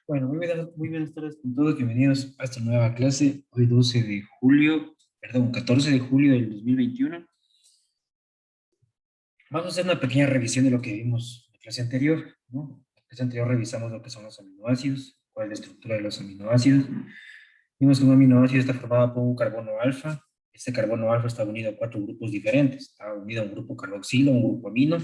Bueno, muy buenas tardes con todos, bienvenidos a esta nueva clase, hoy 12 de julio, perdón, 14 de julio del 2021. Vamos a hacer una pequeña revisión de lo que vimos en la clase anterior, ¿no? En la clase anterior revisamos lo que son los aminoácidos, cuál es la estructura de los aminoácidos. Vimos que un aminoácido está formado por un carbono alfa, este carbono alfa está unido a cuatro grupos diferentes, está unido a un grupo carboxilo, a un grupo amino,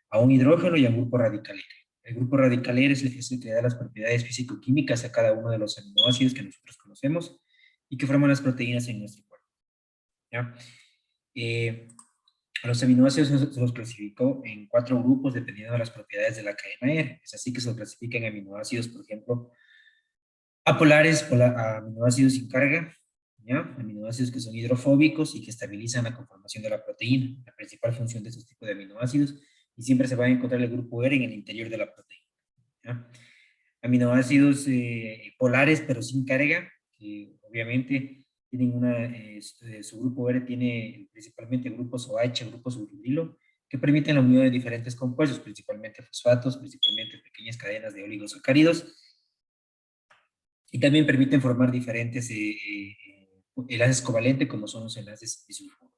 a un hidrógeno y a un grupo radical. El grupo radical es el que da las propiedades físico-químicas a cada uno de los aminoácidos que nosotros conocemos y que forman las proteínas en nuestro cuerpo. ¿Ya? A los aminoácidos se los clasificó en cuatro grupos dependiendo de las propiedades de la cadena R. Es así que se los clasifica en aminoácidos, por ejemplo, apolares, aminoácidos sin carga, ¿ya? Aminoácidos que son hidrofóbicos y que estabilizan la conformación de la proteína. La principal función de estos tipos de aminoácidos, y siempre se va a encontrar el grupo R en el interior de la proteína, ¿ya? Aminoácidos polares pero sin carga, que obviamente tienen su grupo R tiene principalmente grupos OH, grupos uracilo, que permiten la unión de diferentes compuestos, principalmente fosfatos, principalmente pequeñas cadenas de oligosacáridos, y también permiten formar diferentes enlaces covalentes, como son los enlaces disulfuro,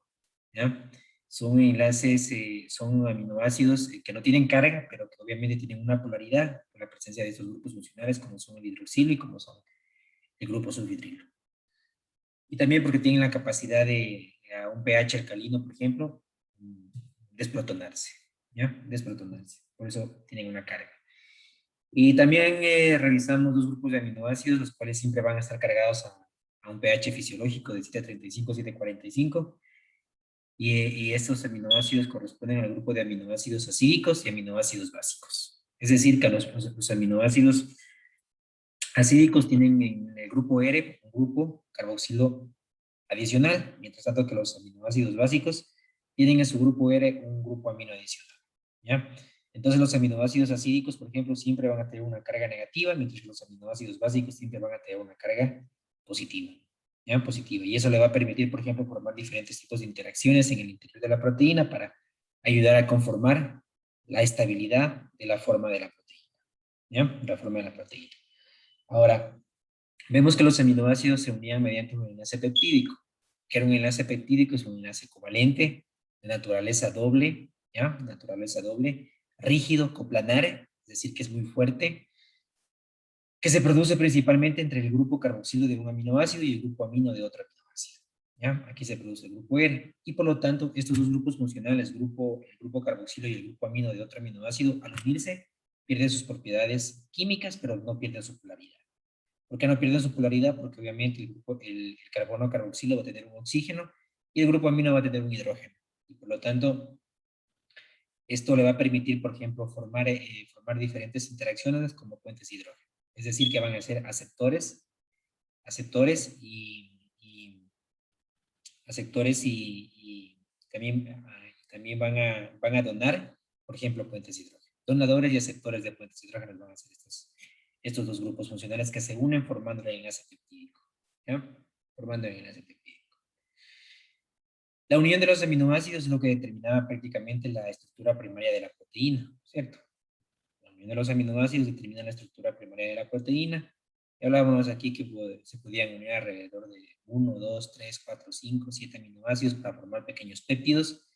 ¿ya? Son enlaces, son aminoácidos que no tienen carga, pero que obviamente tienen una polaridad por la presencia de estos grupos funcionales, como son el hidroxilo y como son el grupo sulfitrilo. Y también porque tienen la capacidad de, a un pH alcalino, por ejemplo, desprotonarse, ¿ya? Desprotonarse. Por eso tienen una carga. Y también revisamos dos grupos de aminoácidos, los cuales siempre van a estar cargados a un pH fisiológico de 735, 745. Y estos aminoácidos corresponden al grupo de aminoácidos acídicos y aminoácidos básicos. Es decir, que los aminoácidos acídicos tienen en el grupo R un grupo carboxilo adicional, mientras tanto que los aminoácidos básicos tienen en su grupo R un grupo amino adicional, ¿ya? Entonces los aminoácidos acídicos, por ejemplo, siempre van a tener una carga negativa, mientras que los aminoácidos básicos siempre van a tener una carga positiva, ¿ya? Positiva. Y eso le va a permitir, por ejemplo, formar diferentes tipos de interacciones en el interior de la proteína para ayudar a conformar la estabilidad de la forma de la proteína, ¿ya? La forma de la proteína. Ahora, vemos que los aminoácidos se unían mediante un enlace peptídico, que era un enlace peptídico, es un enlace covalente, de naturaleza doble, ¿ya? Naturaleza doble, rígido, coplanar, es decir, que es muy fuerte, que se produce principalmente entre el grupo carboxilo de un aminoácido y el grupo amino de otro aminoácido, ¿ya? Aquí se produce el grupo R, y por lo tanto, estos dos grupos funcionales, el grupo carboxilo y el grupo amino de otro aminoácido, al unirse, pierden sus propiedades químicas, pero no pierden su polaridad. ¿Por qué no pierden su polaridad? Porque obviamente el carbono carboxilo va a tener un oxígeno y el grupo amino va a tener un hidrógeno. Y por lo tanto, esto le va a permitir, por ejemplo, formar diferentes interacciones como puentes de hidrógeno. Es decir, que van a ser aceptores y también van a donar, por ejemplo, puentes de hidrógeno. Donadores y aceptores de puentes de hidrógeno van a ser estos dos grupos funcionales que se unen formando el enlace peptídico, ¿ya? Formando el enlace peptídico. La unión de los aminoácidos es lo que determinaba prácticamente la estructura primaria de la proteína, ¿cierto? La unión de los aminoácidos determina la estructura primaria de la proteína. Y hablábamos aquí que se podían unir alrededor de 1, 2, 3, 4, 5, 7 aminoácidos para formar pequeños péptidos.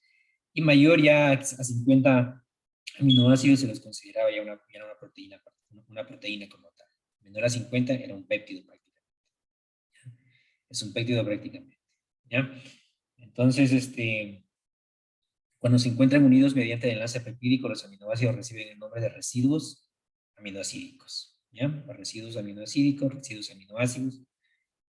Y mayor ya a 50 aminoácidos se los consideraba ya una proteína como tal. Menor a 50 era un péptido prácticamente. ¿Ya? Es un péptido prácticamente. ¿Ya? Entonces, cuando se encuentran unidos mediante el enlace peptídico, los aminoácidos reciben el nombre de residuos aminoácidicos. ¿Ya? Los residuos aminoácidicos, residuos aminoácidos,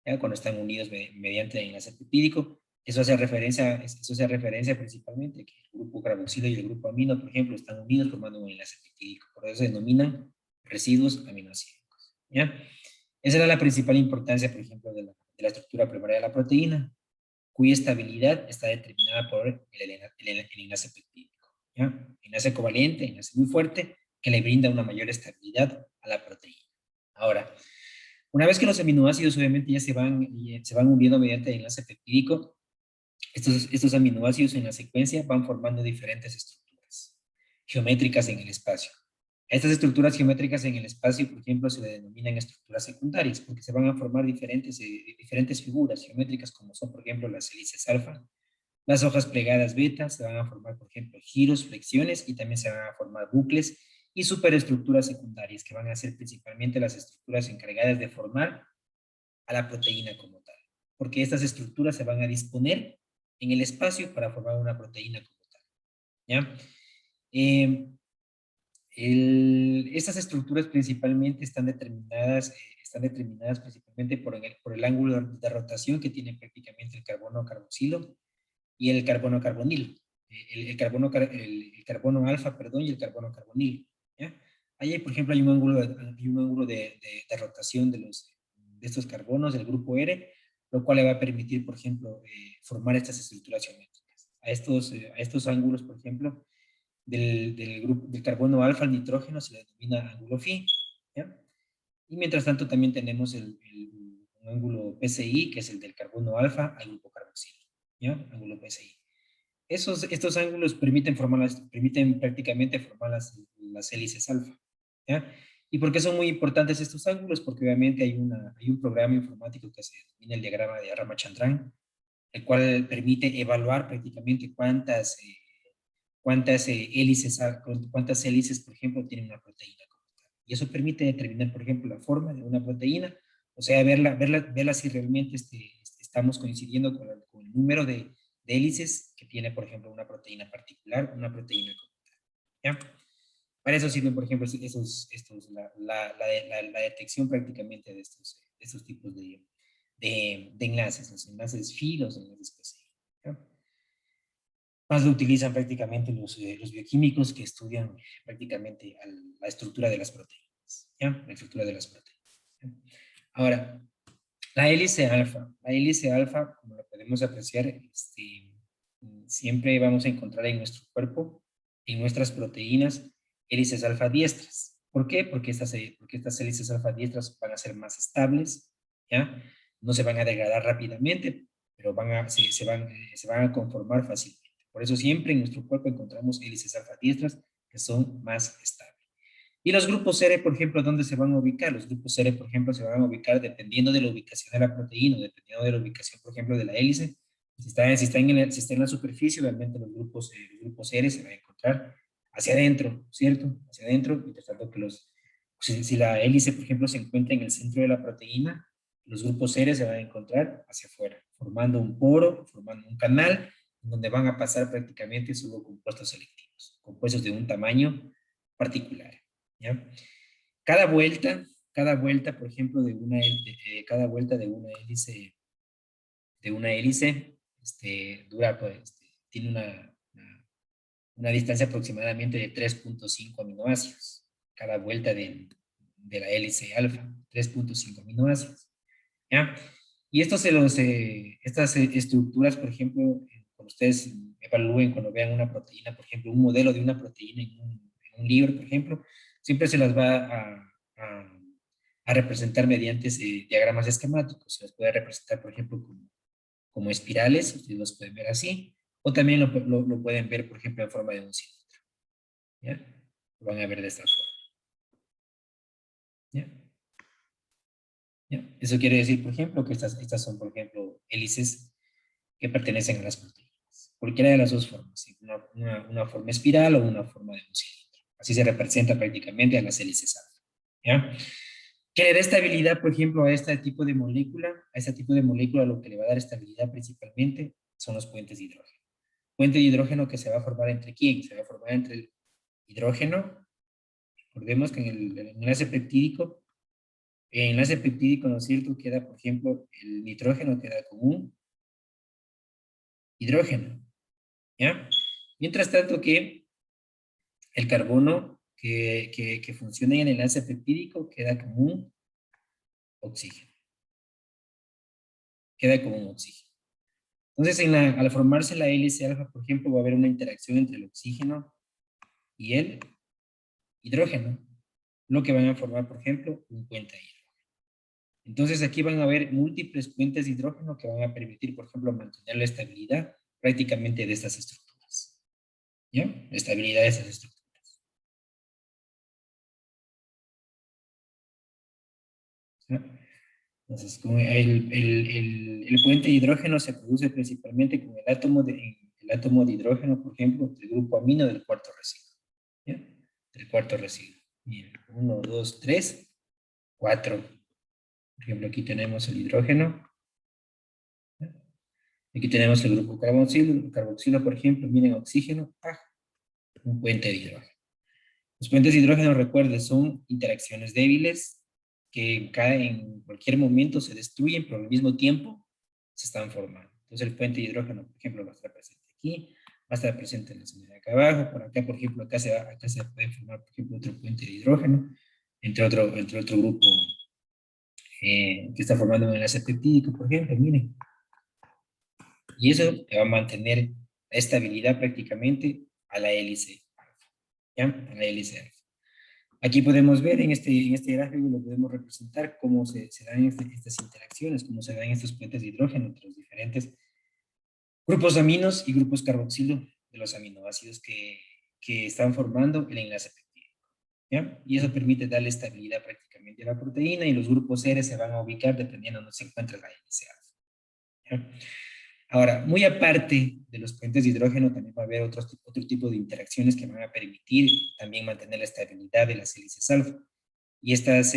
¿ya? Cuando están unidos mediante el enlace peptídico. Eso hace referencia principalmente a que el grupo carboxilo y el grupo amino, por ejemplo, están unidos formando un enlace peptídico. Por eso se denominan residuos aminoácidicos, ¿ya? Esa era la principal importancia, por ejemplo, de la estructura primaria de la proteína, cuya estabilidad está determinada por el enlace peptídico, ¿ya? Enlace covalente, enlace muy fuerte, que le brinda una mayor estabilidad a la proteína. Ahora, una vez que los aminoácidos obviamente ya se van uniendo mediante el enlace peptídico, estos aminoácidos en la secuencia van formando diferentes estructuras geométricas en el espacio. A estas estructuras geométricas en el espacio, por ejemplo, se le denominan estructuras secundarias, porque se van a formar diferentes figuras geométricas, como son, por ejemplo, las hélices alfa, las hojas plegadas beta, se van a formar, por ejemplo, giros, flexiones, y también se van a formar bucles y superestructuras secundarias, que van a ser principalmente las estructuras encargadas de formar a la proteína como tal, porque estas estructuras se van a disponer en el espacio para formar una proteína como tal, ¿ya? Eh, estas estructuras principalmente están determinadas principalmente por el ángulo de rotación que tiene prácticamente el carbono carboxilo y el carbono carbonilo. El carbono alfa, perdón, y el carbono carbonilo. ¿Ya? Ahí, por ejemplo, hay un ángulo de rotación de estos carbonos del grupo R, lo cual le va a permitir, por ejemplo, formar estas estructuras geométricas. A estos ángulos, por ejemplo, del carbono alfa al nitrógeno se le denomina ángulo phi, ¿ya? Y mientras tanto también tenemos un ángulo PCI, que es el del carbono alfa al grupo carboxilo, ¿ya? Ángulo PCI. Estos ángulos permiten prácticamente formar las hélices alfa, ¿ya? ¿Y por qué son muy importantes estos ángulos? Porque obviamente hay un programa informático que se denomina el diagrama de Ramachandran, el cual permite evaluar prácticamente cuántas hélices, por ejemplo, tiene una proteína como tal. Y eso permite determinar, por ejemplo, la forma de una proteína, o sea, verla si realmente estamos coincidiendo con el número de hélices que tiene, por ejemplo, una proteína particular, una proteína como tal. ¿Ya? Para eso sirven, por ejemplo, la detección prácticamente de estos tipos de enlaces, los enlaces phi, los enlaces PCI. ¿Ya? Más lo utilizan prácticamente los bioquímicos que estudian prácticamente la estructura de las proteínas, ¿ya? La estructura de las proteínas, ¿ya? Ahora, la hélice alfa, como lo podemos apreciar, siempre vamos a encontrar en nuestro cuerpo, en nuestras proteínas, hélices alfa diestras. ¿Por qué? Porque estas hélices alfa diestras van a ser más estables, ¿ya? No se van a degradar rápidamente, pero se van a conformar fácilmente. Por eso siempre en nuestro cuerpo encontramos hélices alfa diestras que son más estables. Y los grupos R, por ejemplo, ¿dónde se van a ubicar? Los grupos R, por ejemplo, se van a ubicar dependiendo de la ubicación de la proteína, dependiendo de la ubicación, por ejemplo, de la hélice. Si está en la superficie, obviamente los grupos R se van a encontrar hacia adentro, ¿cierto? Hacia adentro, mientras tanto que si la hélice, por ejemplo, se encuentra en el centro de la proteína, los grupos R se van a encontrar hacia afuera, formando un poro, formando un canal, donde van a pasar prácticamente solo compuestos selectivos, compuestos de un tamaño particular. ¿Ya? Cada vuelta, cada vuelta, por ejemplo, cada vuelta de una hélice, dura, pues, tiene una distancia aproximadamente de 3.5 aminoácidos. Cada vuelta de la hélice alfa, 3.5 aminoácidos. ¿Ya? Y estas estructuras, por ejemplo, cuando ustedes evalúen, cuando vean una proteína, por ejemplo, un modelo de una proteína en un libro, por ejemplo, siempre se las va a representar mediante diagramas esquemáticos. Se las puede representar, por ejemplo, como espirales, ustedes los pueden ver así, o también lo pueden ver, por ejemplo, en forma de un cilindro. ¿Ya? Lo van a ver de esta forma. ¿Ya? ¿Ya? Eso quiere decir, por ejemplo, que estas son, por ejemplo, hélices que pertenecen a las proteínas. Cualquiera de las dos formas, una forma espiral o una forma de un cilindro. Así se representa prácticamente a las hélices alfa. ¿Ya? ¿Qué le da estabilidad, por ejemplo, a este tipo de molécula? A este tipo de molécula lo que le va a dar estabilidad principalmente son los puentes de hidrógeno. Puente de hidrógeno que se va a formar entre quién? Se va a formar entre el hidrógeno. Recordemos que en el enlace peptídico, ¿no es cierto? Queda, por ejemplo, el nitrógeno queda con un hidrógeno, ¿ya? Mientras tanto que el carbono que funciona en el enlace peptídico queda como un oxígeno. Queda como un oxígeno. Entonces, al formarse la hélice alfa, por ejemplo, va a haber una interacción entre el oxígeno y el hidrógeno, lo que van a formar, por ejemplo, un puente de hidrógeno. Entonces, aquí van a haber múltiples puentes de hidrógeno que van a permitir, por ejemplo, mantener la estabilidad prácticamente de estas estructuras. ¿Ya? La estabilidad de estas estructuras. ¿no? Entonces, como el puente de hidrógeno se produce principalmente con el átomo de hidrógeno, por ejemplo, del grupo amino del cuarto residuo. ¿Ya? Del cuarto residuo. Bien, 1, 2, 3, 4. Por ejemplo, aquí tenemos el hidrógeno. ¿Ya? Aquí tenemos el grupo carboxilo. El carboxilo, por ejemplo, miren oxígeno, un puente de hidrógeno. Los puentes de hidrógeno, recuerden, son interacciones débiles que en cualquier momento se destruyen, pero al mismo tiempo se están formando. Entonces el puente de hidrógeno, por ejemplo, va a estar presente aquí, va a estar presente en la zona de acá abajo, por acá, por ejemplo, acá se puede formar, por ejemplo, otro puente de hidrógeno, entre otro grupo que está formando un enlace peptídico, por ejemplo, miren. Y eso te va a mantener la estabilidad prácticamente a la hélice, ¿ya? A la hélice alfa. Aquí podemos ver en este gráfico, lo podemos representar cómo se dan estas interacciones, cómo se dan estos puentes de hidrógeno entre los diferentes grupos aminos y grupos carboxilo de los aminoácidos que están formando el enlace peptídico. ¿Ya? Y eso permite darle estabilidad prácticamente a la proteína y los grupos R se van a ubicar dependiendo de dónde se encuentra la hélice alfa. ¿Ya? Ahora, muy aparte de los puentes de hidrógeno, también va a haber otro tipo de interacciones que van a permitir también mantener la estabilidad de las hélices alfa. Y estas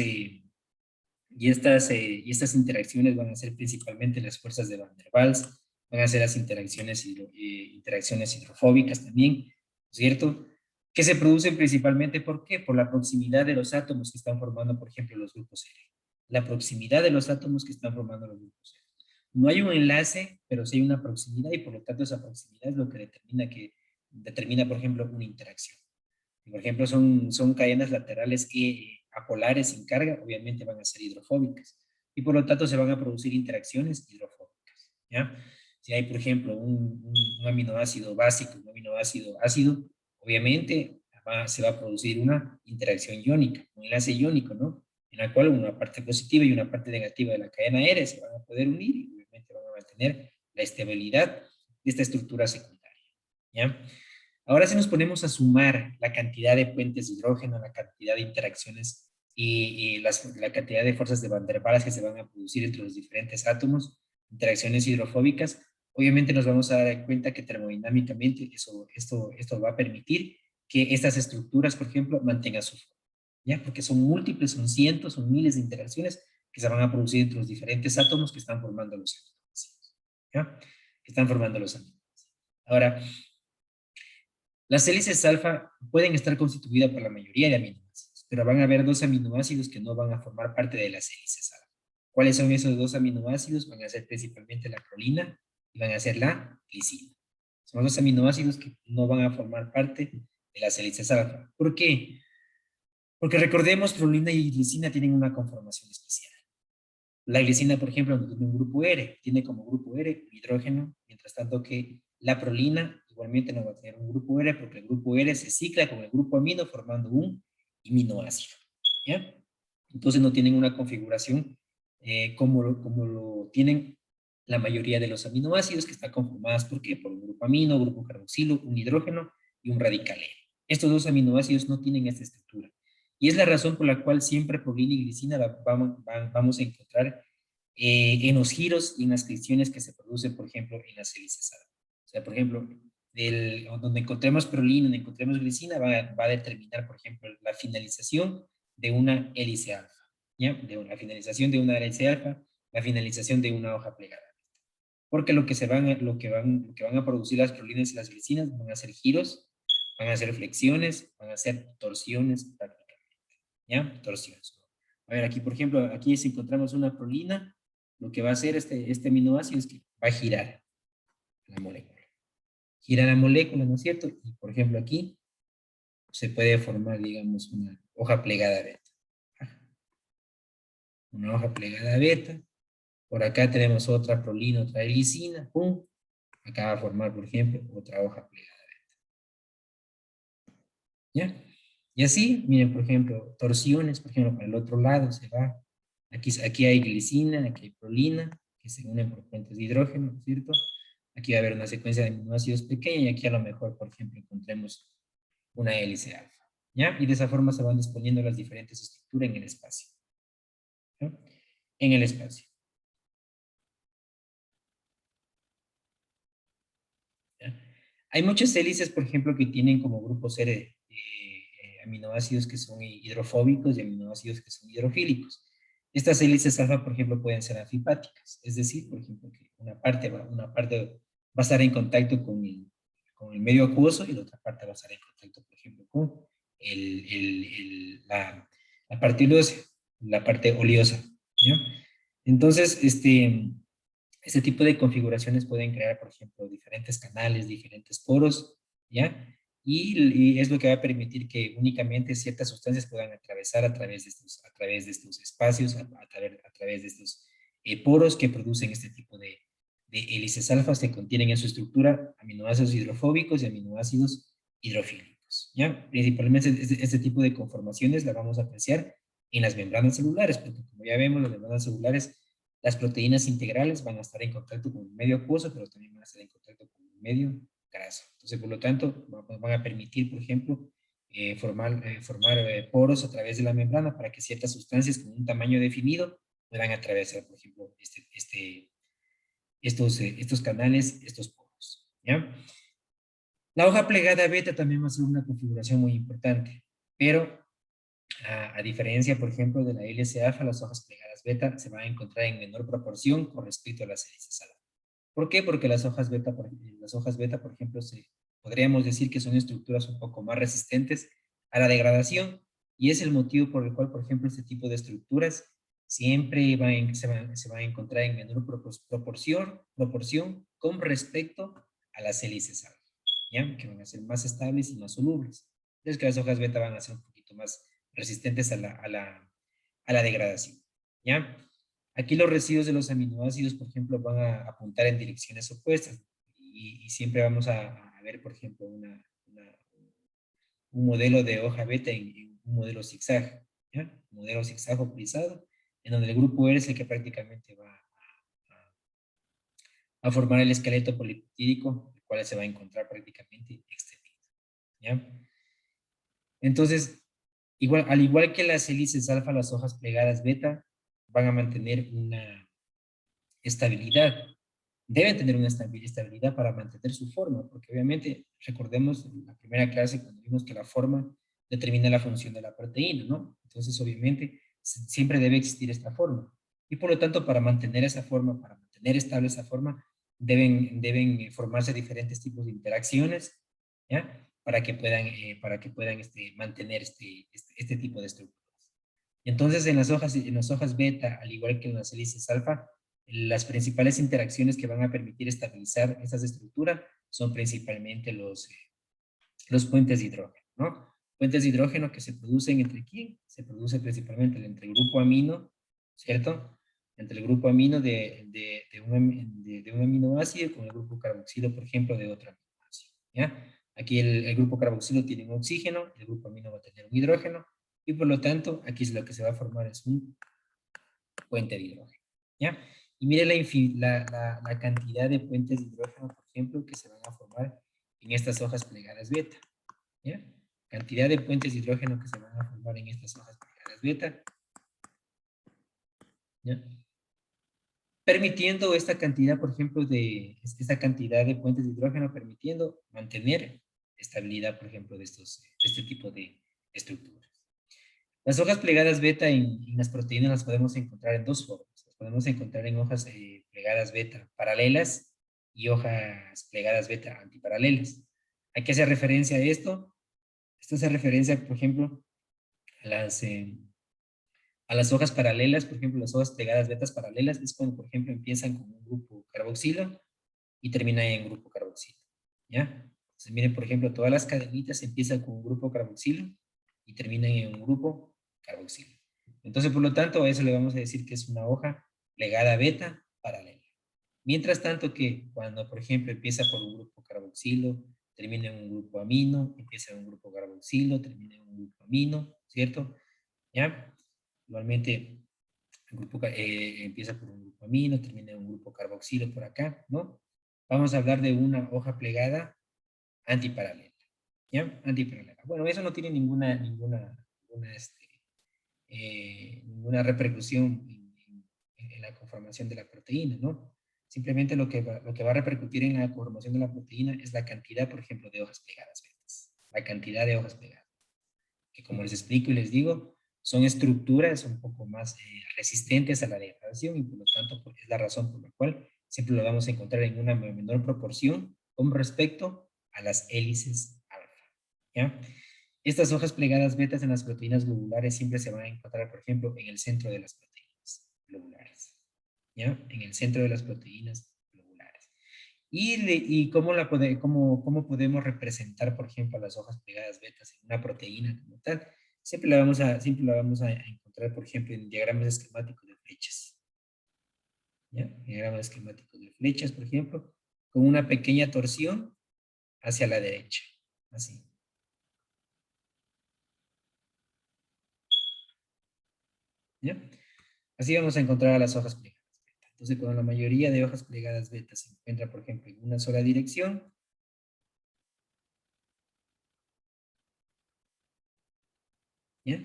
interacciones van a ser principalmente las fuerzas de Van der Waals, van a ser las interacciones hidrofóbicas también, ¿cierto? Que se producen principalmente, ¿por qué? Por la proximidad de los átomos que están formando, por ejemplo, los grupos R. La proximidad de los átomos que están formando los grupos R. No hay un enlace, pero sí hay una proximidad y por lo tanto esa proximidad es lo que determina, por ejemplo, una interacción. Por ejemplo, son cadenas laterales que apolares sin carga, obviamente van a ser hidrofóbicas. Y por lo tanto se van a producir interacciones hidrofóbicas. ¿Ya? Si hay, por ejemplo, un aminoácido básico, un aminoácido ácido, obviamente se va a producir una interacción iónica, un enlace iónico, ¿no? En la cual una parte positiva y una parte negativa de la cadena R se van a poder unir y obviamente van a mantener la estabilidad de esta estructura secundaria. ¿Ya? Ahora si nos ponemos a sumar la cantidad de puentes de hidrógeno, la cantidad de interacciones la cantidad de fuerzas de Van der Waals que se van a producir entre los diferentes átomos, interacciones hidrofóbicas, obviamente nos vamos a dar cuenta que termodinámicamente esto va a permitir que estas estructuras, por ejemplo, mantengan su forma, ¿ya? Porque son múltiples, son cientos, son miles de interacciones que se van a producir entre los diferentes átomos que están formando los aminoácidos, ¿ya? Que están formando los aminoácidos. Ahora, las hélices alfa pueden estar constituidas por la mayoría de aminoácidos, pero van a haber dos aminoácidos que no van a formar parte de las hélices alfa. ¿Cuáles son esos dos aminoácidos? Van a ser principalmente la prolina y van a ser la glicina. Son dos aminoácidos que no van a formar parte de las hélices alfa. ¿Por qué? Porque recordemos, prolina y glicina tienen una conformación especial. La glicina, por ejemplo, no tiene un grupo R, tiene como grupo R hidrógeno, mientras tanto que la prolina igualmente no va a tener un grupo R porque el grupo R se cicla con el grupo amino formando un aminoácido. ¿Ya? Entonces no tienen una configuración como lo tienen la mayoría de los aminoácidos que están conformadas ¿por qué? Por un grupo amino, un grupo carboxilo, un hidrógeno y un radical R. Estos dos aminoácidos no tienen esta estructura. Y es la razón por la cual siempre prolina y glicina vamos a encontrar en los giros y en las fricciones que se producen, por ejemplo, en las hélices alfa. O sea, por ejemplo, donde encontremos prolina, donde encontremos glicina, va a determinar, por ejemplo, la finalización de una hélice alfa. ¿Ya? De una finalización de una hélice alfa, la finalización de una hoja plegada. Porque lo que van a producir las prolinas y las glicinas van a ser giros, van a ser flexiones, van a ser torsiones prácticamente. ¿Ya? Torsiones. A ver, aquí, por ejemplo, aquí si encontramos una prolina, lo que va a hacer este aminoácido es que va a girar la molécula. Gira la molécula, ¿no es cierto? Y, por ejemplo, aquí se puede formar, digamos, una hoja plegada beta. Una hoja plegada beta. Por acá tenemos otra prolina, otra glicina. ¡Pum! Acá va a formar, por ejemplo, otra hoja plegada beta. ¿Ya? Y así, miren, por ejemplo, torsiones, por ejemplo, para el otro lado se va. Aquí hay glicina, aquí hay prolina, que se unen por puentes de hidrógeno, ¿no es cierto? Aquí va a haber una secuencia de aminoácidos pequeña y aquí a lo mejor, por ejemplo, encontremos una hélice alfa. ¿Ya? Y de esa forma se van disponiendo las diferentes estructuras en el espacio. ¿Ya? en el espacio. ¿Ya? Hay muchas hélices, por ejemplo, que tienen como grupo C aminoácidos que son hidrofóbicos y aminoácidos que son hidrofílicos. Estas hélices alfa, por ejemplo, pueden ser anfipáticas, es decir, por ejemplo, que una parte va a estar en contacto con el medio acuoso y la otra parte va a estar en contacto, por ejemplo, con el, el, la parte oleosa, la parte oleosa. ¿Ya? Entonces, este tipo de configuraciones pueden crear, por ejemplo, diferentes canales, diferentes poros, ¿ya? Y es lo que va a permitir que únicamente ciertas sustancias puedan atravesar a través de estos espacios, a través de estos poros que producen este tipo de hélices alfas que contienen en su estructura aminoácidos hidrofóbicos y aminoácidos hidrofílicos, ¿ya? Principalmente este tipo de conformaciones la vamos a apreciar en las membranas celulares, porque como ya vemos, las membranas celulares, las proteínas integrales van a estar en contacto con el medio acuoso, pero también van a estar en contacto con el medio graso. Entonces, por lo tanto, van a permitir, por ejemplo, formar poros a través de la membrana para que ciertas sustancias con un tamaño definido puedan atravesar, por ejemplo, estos canales, estos poros. ¿Ya? La hoja plegada beta también va a ser una configuración muy importante, pero a diferencia, por ejemplo, de la hélice alfa, las hojas plegadas beta se van a encontrar en menor proporción con respecto a las hélices alfa. ¿Por qué? Porque las hojas beta, por ejemplo, podríamos decir que son estructuras un poco más resistentes a la degradación y es el motivo por el cual, por ejemplo, este tipo de estructuras siempre se van a encontrar en menor proporción con respecto a las hélices alfa, ¿ya? Que van a ser más estables y más solubles. Entonces, que las hojas beta van a ser un poquito más resistentes a la degradación, ¿ya? Aquí los residuos de los aminoácidos, por ejemplo, van a apuntar en direcciones opuestas y siempre vamos a ver, por ejemplo, un modelo de hoja beta en un modelo zigzag, ¿ya? Un modelo zigzag optimizado, en donde el grupo R es el que prácticamente va a formar el esqueleto polipeptídico, el cual se va a encontrar prácticamente extendido, ¿ya? Entonces, al igual que las hélices alfa, las hojas plegadas beta van a mantener una estabilidad. Deben tener una estabilidad para mantener su forma, porque obviamente, recordemos en la primera clase cuando vimos que la forma determina la función de la proteína, ¿no? Entonces, obviamente, siempre debe existir esta forma. Y por lo tanto, para mantener esa forma, para mantener estable esa forma, deben formarse diferentes tipos de interacciones, ¿ya? Para que puedan mantener este tipo de estructuras. Entonces, en las hojas beta, al igual que en las hélices alfa, las principales interacciones que van a permitir estabilizar estas estructuras son principalmente los puentes de hidrógeno, ¿no? Puentes de hidrógeno que se producen entre quién? Se produce principalmente entre el grupo amino, ¿cierto? Entre el grupo amino de un aminoácido con el grupo carboxilo, por ejemplo, de otro aminoácido, ¿ya? Aquí el grupo carboxilo tiene un oxígeno, el grupo amino va a tener un hidrógeno, y por lo tanto, aquí es lo que se va a formar es un puente de hidrógeno, ¿ya? Y mire la cantidad de puentes de hidrógeno, por ejemplo, que se van a formar en estas hojas plegadas beta, ¿ya? Cantidad de puentes de hidrógeno que se van a formar en estas hojas plegadas beta, ¿ya? Permitiendo esta cantidad, por ejemplo, esta cantidad de puentes de hidrógeno, permitiendo mantener estabilidad, por ejemplo, de este tipo de estructuras. Las hojas plegadas beta en las proteínas las podemos encontrar en dos formas. Las podemos encontrar en hojas plegadas beta paralelas y hojas plegadas beta antiparalelas. ¿A qué hace referencia a esto? Esto hace referencia, por ejemplo, a a las hojas paralelas, por ejemplo, las hojas plegadas betas paralelas, es cuando, por ejemplo, empiezan con un grupo carboxilo y terminan en grupo carboxilo, ¿ya? Entonces, miren, por ejemplo, todas las cadenitas empiezan con un grupo carboxilo y terminan en un grupo carboxilo. Entonces, por lo tanto, a eso le vamos a decir que es una hoja plegada beta paralela. Mientras tanto que cuando, por ejemplo, empieza por un grupo carboxilo, termina en un grupo amino, empieza en un grupo carboxilo, termina en un grupo amino, ¿cierto? ¿Ya? Igualmente, empieza por un grupo amino, termina en un grupo carboxilo por acá, ¿no? Vamos a hablar de una hoja plegada antiparalela, ¿ya? Antiparalela. Bueno, eso no tiene ninguna repercusión conformación de la proteína, ¿no? Simplemente lo que va a repercutir en la conformación de la proteína es la cantidad, por ejemplo, de hojas plegadas betas. La cantidad de hojas plegadas. Que como les explico y les digo, son estructuras un poco más resistentes a la degradación y por lo tanto pues, es la razón por la cual siempre lo vamos a encontrar en una menor proporción con respecto a las hélices alfa. ¿Ya? Estas hojas plegadas betas en las proteínas globulares siempre se van a encontrar, por ejemplo, en el centro de las proteínas globulares. ¿Ya? En el centro de las proteínas globulares. Y cómo podemos representar, por ejemplo, las hojas plegadas betas en una proteína como tal. Siempre la vamos a encontrar, por ejemplo, en diagramas esquemáticos de flechas. ¿Ya? Diagramas esquemáticos de flechas, por ejemplo, con una pequeña torsión hacia la derecha. Así. ¿Ya? Así vamos a encontrar a las hojas plegadas beta. Entonces, cuando la mayoría de hojas plegadas beta se encuentra, por ejemplo, en una sola dirección, ¿ya?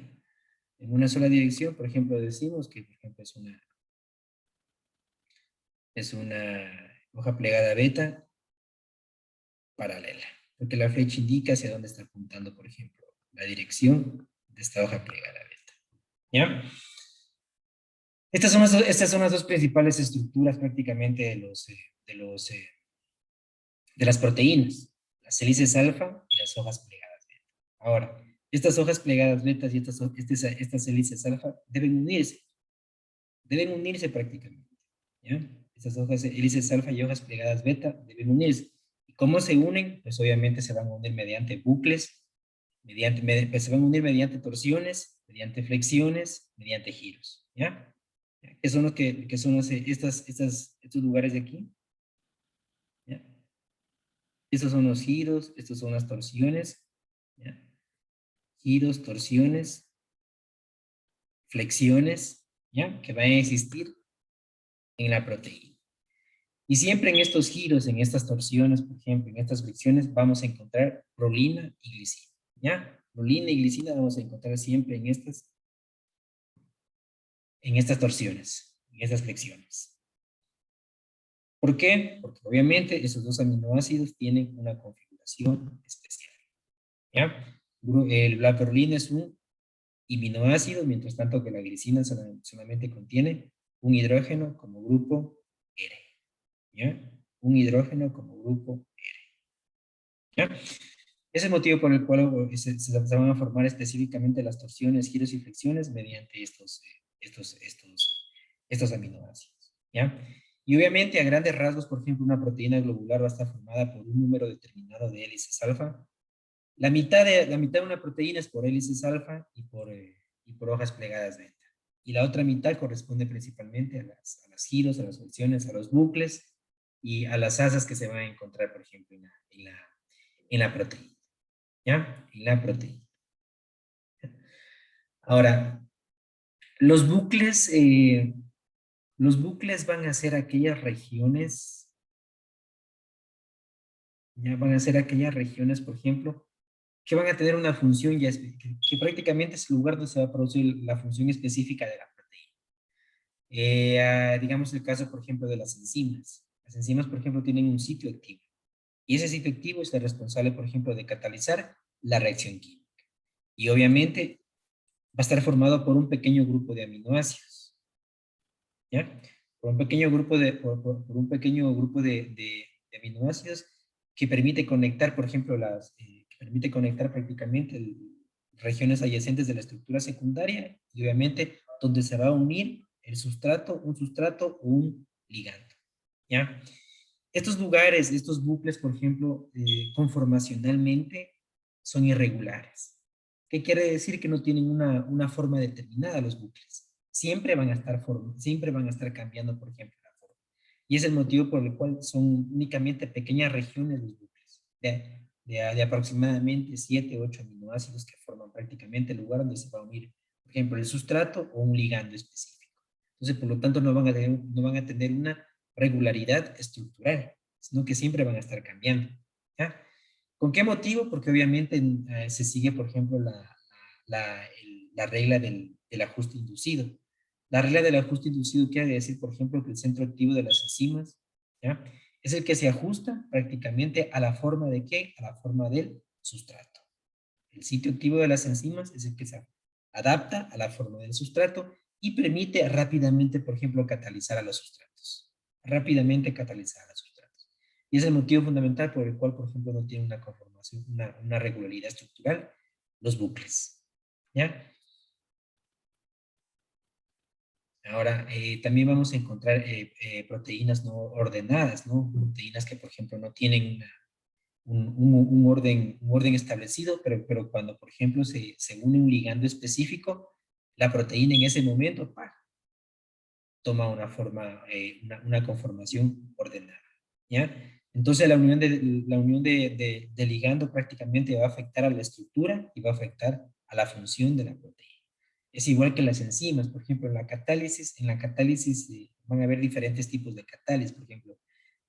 En una sola dirección, por ejemplo, decimos que, por ejemplo, es una hoja plegada beta paralela, porque la flecha indica hacia dónde está apuntando, por ejemplo, la dirección de esta hoja plegada beta. ¿Ya? Estas son las dos principales estructuras prácticamente de, los, de las proteínas, las hélices alfa y las hojas plegadas beta. Ahora, estas hojas plegadas betas y estas hélices alfa deben unirse prácticamente. ¿Ya? Estas hojas hélices alfa y hojas plegadas beta deben unirse. ¿Y cómo se unen? Pues obviamente se van a unir mediante bucles, pues se van a unir mediante torsiones, mediante flexiones, mediante giros. ¿Ya? ¿Qué son estos lugares de aquí? ¿Ya? Estos son los giros, estos son las torsiones. ¿Ya? Giros, torsiones, flexiones, ¿ya? Que van a existir en la proteína. Y siempre en estos giros, en estas torsiones, por ejemplo, en estas fricciones, vamos a encontrar prolina y glicina. ¿Ya? Prolina y glicina vamos a encontrar siempre en estas torsiones, en estas flexiones. ¿Por qué? Porque obviamente esos dos aminoácidos tienen una configuración especial. ¿Ya? La prolina es un aminoácido, mientras tanto que la glicina solamente contiene un hidrógeno como grupo R. ¿Ya? Un hidrógeno como grupo R. ¿Ya? Ese es el motivo por el cual se van a formar específicamente las torsiones, giros y flexiones mediante estos aminoácidos. ¿Ya? Y obviamente a grandes rasgos, por ejemplo, una proteína globular va a estar formada por un número determinado de hélices alfa. La mitad de una proteína es por hélices alfa y por hojas plegadas beta. Y la otra mitad corresponde principalmente a las giros, a las flexiones, a los bucles y a las asas que se van a encontrar, por ejemplo, en la proteína. ¿Ya? En la proteína. Ahora, los los bucles van a ser aquellas regiones, ya van a ser aquellas regiones, por ejemplo, que van a tener una función que prácticamente es el lugar donde se va a producir la función específica de la proteína. Digamos el caso, por ejemplo, de las enzimas. Las enzimas, por ejemplo, tienen un sitio activo. Y ese sitio activo es el responsable, por ejemplo, de catalizar la reacción química. Y obviamente va a estar formado por un pequeño grupo de aminoácidos. ¿Ya? Por un pequeño grupo de aminoácidos que permite conectar, por ejemplo, que permite conectar prácticamente regiones adyacentes de la estructura secundaria y obviamente donde se va a unir un sustrato o un ligando. ¿Ya? Estos lugares, estos bucles, por ejemplo, conformacionalmente son irregulares. ¿Qué quiere decir? Que no tienen una forma determinada los bucles. Siempre van a estar cambiando, por ejemplo, la forma. Y es el motivo por el cual son únicamente pequeñas regiones los bucles, de aproximadamente 7 u 8 aminoácidos que forman prácticamente el lugar donde se va a unir, por ejemplo, el sustrato o un ligando específico. Entonces, por lo tanto, no van a tener una regularidad estructural, sino que siempre van a estar cambiando. ¿Ya? ¿Con qué motivo? Porque obviamente se sigue, por ejemplo, la regla del ajuste inducido. La regla del ajuste inducido quiere decir, por ejemplo, que el centro activo de las enzimas, ¿ya? Es el que se ajusta prácticamente a la forma de ¿qué? A la forma del sustrato. El sitio activo de las enzimas es el que se adapta a la forma del sustrato y permite rápidamente, por ejemplo, catalizar a los sustratos. Rápidamente catalizar a los sustratos. Y es el motivo fundamental por el cual, por ejemplo, no tiene una conformación, una regularidad estructural, los bucles. ¿Ya? Ahora, también vamos a encontrar proteínas no ordenadas, ¿no? Proteínas que, por ejemplo, no tienen un orden establecido, pero cuando, por ejemplo, se une un ligando específico, la proteína en ese momento ¡pah!, toma una forma, una conformación ordenada, ¿ya? Entonces la unión de ligando prácticamente va a afectar a la estructura y va a afectar a la función de la proteína. Es igual que las enzimas, por ejemplo, en la catálisis van a haber diferentes tipos de catálisis, por ejemplo,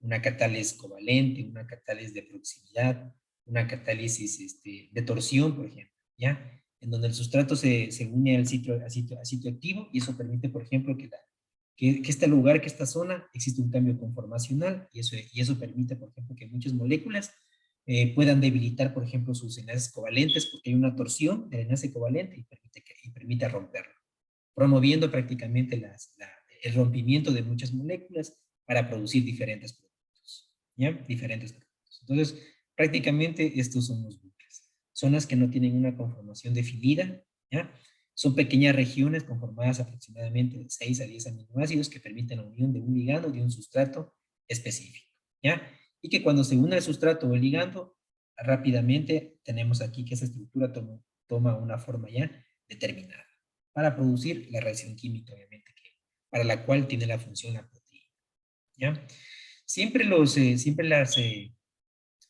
una catálisis covalente, una catálisis de proximidad, una catálisis de torsión, por ejemplo, ¿ya? En donde el sustrato se une al sitio activo y eso permite, por ejemplo, que este lugar, que esta zona, existe un cambio conformacional y eso permite, por ejemplo, que muchas moléculas puedan debilitar, por ejemplo, sus enlaces covalentes porque hay una torsión del enlace covalente y permite romperlo, promoviendo prácticamente el rompimiento de muchas moléculas para producir diferentes productos, ¿ya? Diferentes productos. Entonces, prácticamente estos son los bucles. Zonas que no tienen una conformación definida, ¿ya? Son pequeñas regiones conformadas aproximadamente de 6 a 10 aminoácidos que permiten la unión de un ligando de un sustrato específico, ¿ya? Y que cuando se une el sustrato o el ligando, rápidamente tenemos aquí que esa estructura toma una forma ya determinada para producir la reacción química, obviamente, para la cual tiene la función la proteína, ¿ya? Siempre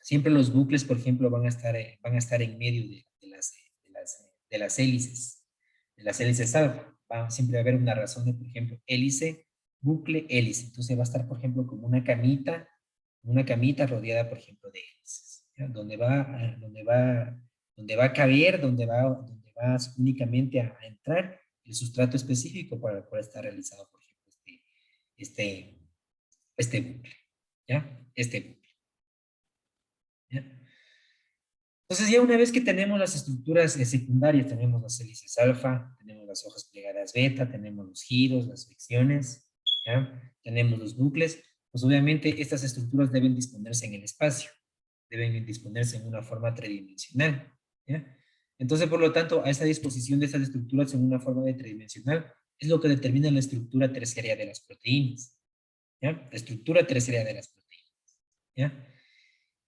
siempre los bucles, por ejemplo, van a estar en medio de las hélices alfa. Siempre va a haber una razón de, por ejemplo, hélice, bucle, hélice. Entonces va a estar, por ejemplo, como una camita rodeada, por ejemplo, de hélices, ¿ya? Donde va a caber, donde va únicamente a entrar el sustrato específico para el cual está realizado, por ejemplo, este, este bucle, ¿ya? Este bucle, ¿ya? Entonces ya una vez que tenemos las estructuras secundarias, tenemos las hélices alfa, tenemos las hojas plegadas beta, tenemos los giros, las fricciones, ¿ya? Tenemos los bucles, pues obviamente estas estructuras deben disponerse en el espacio, deben disponerse en una forma tridimensional, ¿ya? Entonces, por lo tanto, a esa disposición de estas estructuras en una forma de tridimensional es lo que determina la estructura terciaria de las proteínas, ¿ya? La estructura terciaria de las proteínas, ¿ya?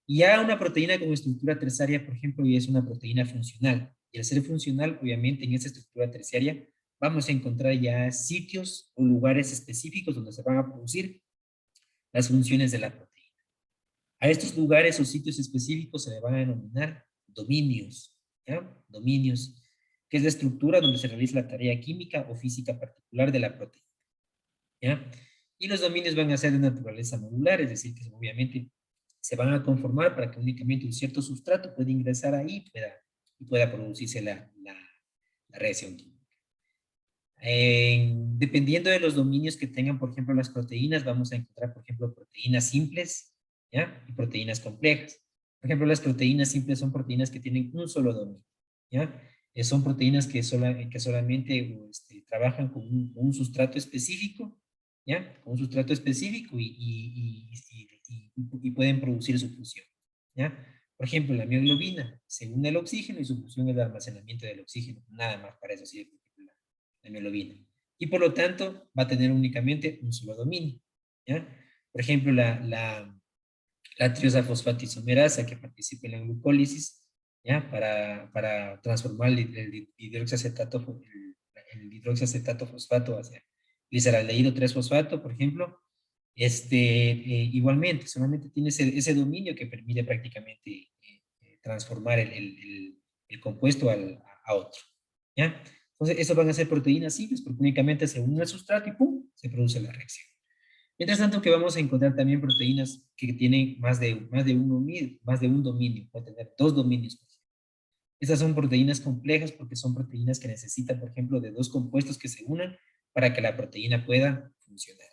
Y ya una proteína con estructura terciaria, por ejemplo, y es una proteína funcional. Y al ser funcional, obviamente, en esa estructura terciaria vamos a encontrar ya sitios o lugares específicos donde se van a producir las funciones de la proteína. A estos lugares o sitios específicos se le van a denominar dominios, ¿ya? Dominios, que es la estructura donde se realiza la tarea química o física particular de la proteína, ¿ya? Y los dominios van a ser de naturaleza modular, es decir, que obviamente se van a conformar para que únicamente un cierto sustrato pueda ingresar ahí y pueda producirse la reacción química. Dependiendo de los dominios que tengan, por ejemplo, las proteínas, vamos a encontrar, por ejemplo, proteínas simples, ¿ya? Y proteínas complejas. Por ejemplo, las proteínas simples son proteínas que tienen un solo dominio, ¿ya? Son proteínas que solamente trabajan con un sustrato específico, ¿ya? Con un sustrato específico y pueden producir su función, ¿ya? Por ejemplo, la mioglobina se une al oxígeno y su función es el almacenamiento del oxígeno, nada más para eso sirve la mioglobina. Y por lo tanto, va a tener únicamente un solo dominio, ¿ya? Por ejemplo, la triosafosfatisomerasa que participa en la glucólisis, ¿ya? Para transformar el hidroxiacetato fosfato hacia gliceraldehído 3-fosfato, por ejemplo, igualmente, solamente tiene ese dominio que permite prácticamente transformar el compuesto a otro, ¿ya? Entonces, eso van a ser proteínas simples porque únicamente se une al sustrato y ¡pum!, se produce la reacción. Mientras tanto que vamos a encontrar también proteínas que tienen más de un dominio, puede tener dos dominios. Estas son proteínas complejas porque son proteínas que necesitan, por ejemplo, de dos compuestos que se unan para que la proteína pueda funcionar.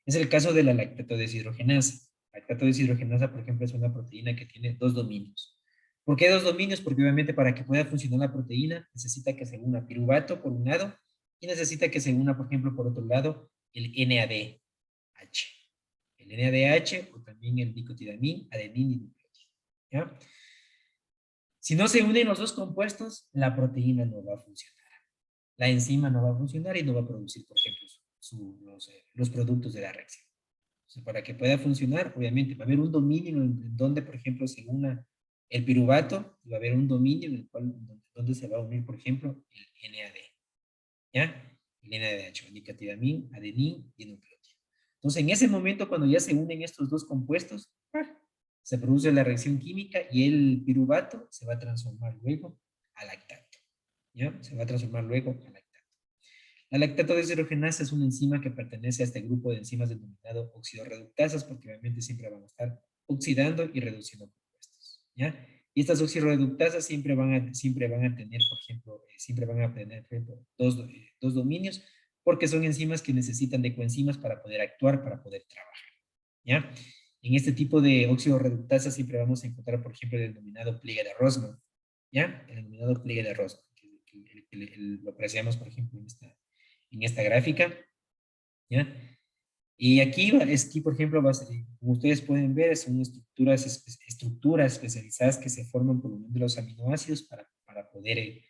Es el caso de la lactato deshidrogenasa. La lactato deshidrogenasa, por ejemplo, es una proteína que tiene dos dominios. ¿Por qué dos dominios? Porque obviamente para que pueda funcionar la proteína necesita que se una piruvato por un lado y necesita que se una, por ejemplo, por otro lado, el NADH. El NADH o también el dicotilamín, adenina y nucleótido. ¿Ya? Si no se unen los dos compuestos, la proteína no va a funcionar. La enzima no va a funcionar y no va a producir, por ejemplo, los productos de la reacción. Entonces, para que pueda funcionar, obviamente, va a haber un dominio en donde, por ejemplo, se una el piruvato, y va a haber un dominio en el cual, donde se va a unir, por ejemplo, el NAD. ¿Ya? El NADH, el nicotidamín, adenín y nucleótido. Entonces, en ese momento, cuando ya se unen estos dos compuestos, se produce la reacción química y el piruvato se va a transformar luego a lactato. ¿Ya? Se va a transformar luego a lactato. La lactato deshidrogenasa es una enzima que pertenece a este grupo de enzimas denominado oxidorreductasas, porque obviamente siempre van a estar oxidando y reduciendo compuestos. ¿Ya? Y estas oxidorreductasas siempre van a tener, por ejemplo, dos dominios, porque son enzimas que necesitan de coenzimas para poder actuar, para poder trabajar. ¿Ya? En este tipo de oxidorreductasas siempre vamos a encontrar, por ejemplo, el denominado pliegue de Rosman. ¿Ya? El denominado pliegue de Rosman, lo apreciamos, por ejemplo, en esta gráfica, ¿ya? Y aquí, por ejemplo, como ustedes pueden ver, son estructuras especializadas que se forman por unión de los aminoácidos para poder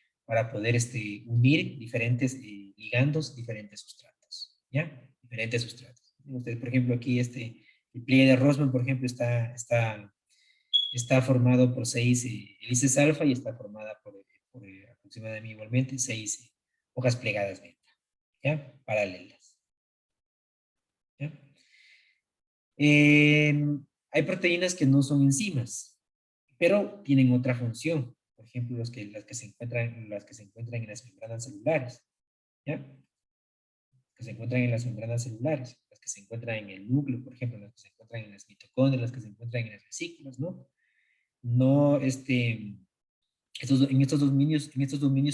unir diferentes ligandos, diferentes sustratos, ¿ya? Diferentes sustratos. Ustedes, por ejemplo, aquí el pliegue de Rosman, por ejemplo, está formado por 6 hélices alfa y está formada por aproximadamente igualmente 6 hojas plegadas beta. ¿Ya? Paralelas. ¿Ya? Hay proteínas que no son enzimas, pero tienen otra función. Por ejemplo, las que se encuentran en las membranas celulares. ¿Ya? Que se encuentran en las membranas celulares, las que se encuentran en el núcleo, por ejemplo, las que se encuentran en las mitocondrias, las que se encuentran en las vesículas, ¿no? No, en estos dominios,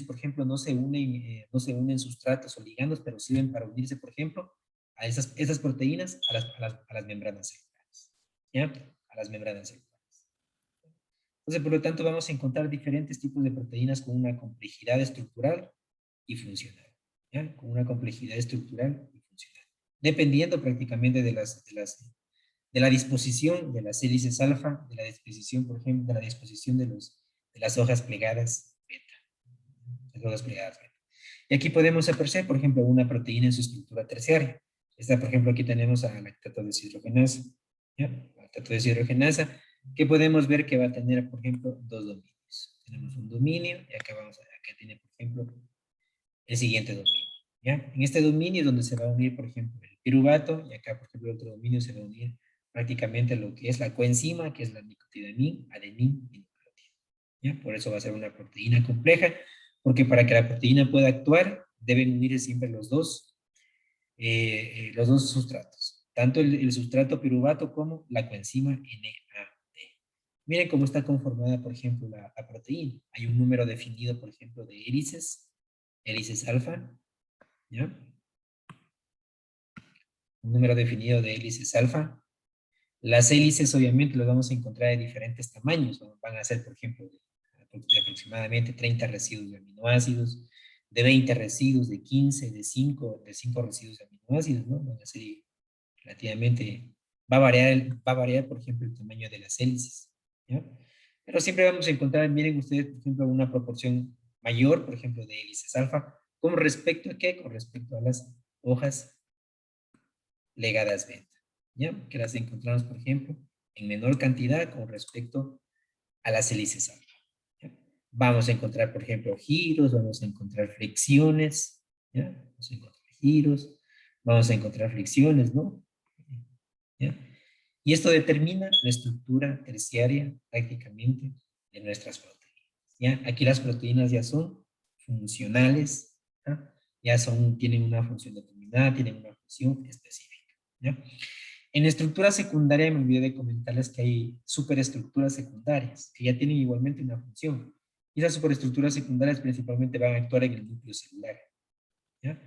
por ejemplo, no se unen sustratos o ligandos, pero sirven para unirse, por ejemplo, a esas proteínas a las membranas celulares. ¿Ya? A las membranas celulares. Entonces, por lo tanto, vamos a encontrar diferentes tipos de proteínas con una complejidad estructural y funcional. ¿Ya? Con una complejidad estructural y funcional. Dependiendo prácticamente de la disposición de las hélices alfa, de la disposición, por ejemplo, de la disposición de las hojas plegadas beta. Las hojas plegadas beta. Y aquí podemos apreciar, por ejemplo, una proteína en su estructura terciaria. Esta, por ejemplo, aquí tenemos a lactato deshidrogenasa. ¿Ya? Lactato deshidrogenasa, que podemos ver que va a tener, por ejemplo, dos dominios. Tenemos un dominio y acá tiene, por ejemplo, el siguiente dominio. ¿Ya? En este dominio es donde se va a unir, por ejemplo, el piruvato, y acá, por ejemplo, el otro dominio se va a unir prácticamente lo que es la coenzima, que es la nicotinamina, adenín y nucleótido. ¿Ya? Por eso va a ser una proteína compleja, porque para que la proteína pueda actuar, deben unirse siempre los dos sustratos, tanto el sustrato piruvato como la coenzima NAD. Miren cómo está conformada, por ejemplo, la proteína. Hay un número definido, por ejemplo, de hélices alfa, ¿ya? Un número definido de hélices alfa. Las hélices, obviamente, las vamos a encontrar de diferentes tamaños. Van a ser, por ejemplo, de aproximadamente 30 residuos de aminoácidos, de 20 residuos, de 15, de 5 residuos de aminoácidos, ¿no? Van a ser relativamente, va a variar, por ejemplo, el tamaño de las hélices, ¿ya? Pero siempre vamos a encontrar, miren ustedes, por ejemplo, una proporción mayor, por ejemplo, de hélices alfa, ¿con respecto a qué? Con respecto a las hojas plegadas beta, ¿ya? Que las encontramos, por ejemplo, en menor cantidad con respecto a las hélices alfa. ¿Ya? Vamos a encontrar, por ejemplo, giros, vamos a encontrar fricciones, ¿ya? Vamos a encontrar giros, vamos a encontrar fricciones, ¿no? ¿Ya? Y esto determina la estructura terciaria prácticamente de nuestras proteínas. ¿Ya? Aquí las proteínas ya son funcionales, ¿ya? Tienen una función determinada, tienen una función específica. ¿Ya? En estructura secundaria me olvidé de comentarles que hay superestructuras secundarias, que ya tienen igualmente una función. Y esas superestructuras secundarias principalmente van a actuar en el núcleo celular. ¿Ya?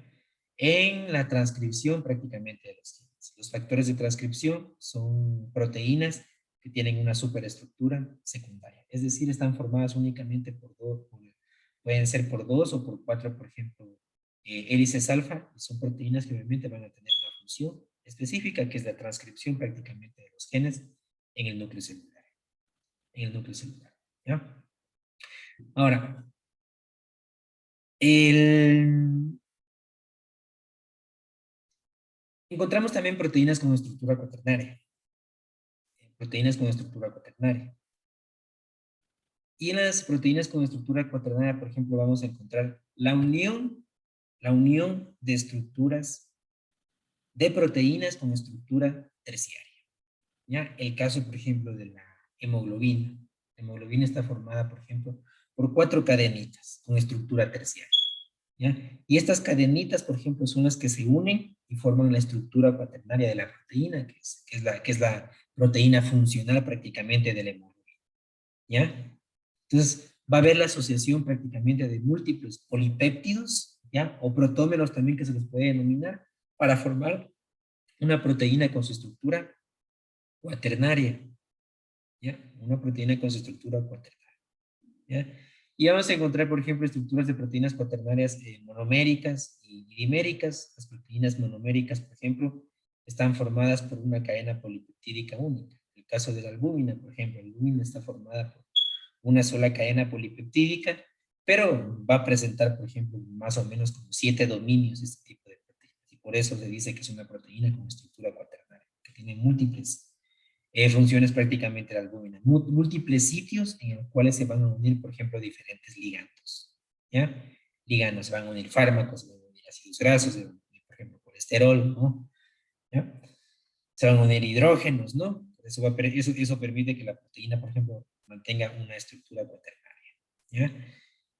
en la transcripción prácticamente de los genes. Los factores de transcripción son proteínas que tienen una superestructura secundaria, es decir, están formadas únicamente por dos, pueden ser por dos o por cuatro, por ejemplo, hélices alfa, y son proteínas que obviamente van a tener una función específica, que es la transcripción prácticamente de los genes en el núcleo celular. En el núcleo celular, ¿ya? Ahora, encontramos también proteínas con estructura cuaternaria. Proteínas con estructura cuaternaria. Y en las proteínas con estructura cuaternaria, por ejemplo, vamos a encontrar la unión de estructuras de proteínas con estructura terciaria. ¿Ya? El caso, por ejemplo, de la hemoglobina. La hemoglobina está formada, por ejemplo, por 4 cadenitas con estructura terciaria. ¿Ya? Y estas cadenitas, por ejemplo, son las que se unen y forman la estructura cuaternaria de la proteína, que es la proteína funcional prácticamente de la hemoglobina. ¿Ya? Entonces, va a haber la asociación prácticamente de múltiples polipéptidos, ¿ya? O protómeros también que se les puede denominar, para formar una proteína con su estructura cuaternaria, ¿ya? Una proteína con su estructura cuaternaria, ¿ya? Y vamos a encontrar, por ejemplo, estructuras de proteínas cuaternarias monoméricas y diméricas. Las proteínas monoméricas, por ejemplo, están formadas por una cadena polipeptídica única. En el caso de la albúmina, por ejemplo, la albúmina está formada por una sola cadena polipeptídica, pero va a presentar, por ejemplo, más o menos como 7 dominios de este tipo de proteínas. Y por eso se dice que es una proteína con estructura cuaternaria, que tiene múltiples funciones prácticamente la albúmina, múltiples sitios en los cuales se van a unir, por ejemplo, diferentes ligandos. ¿Ya? Ligandos, se van a unir fármacos, se van a unir ácidos grasos, se van a unir, por ejemplo, colesterol, ¿no? ¿Ya? Se van a unir hidrógenos, ¿no? Eso permite que la proteína, por ejemplo, mantenga una estructura cuaternaria, ¿ya?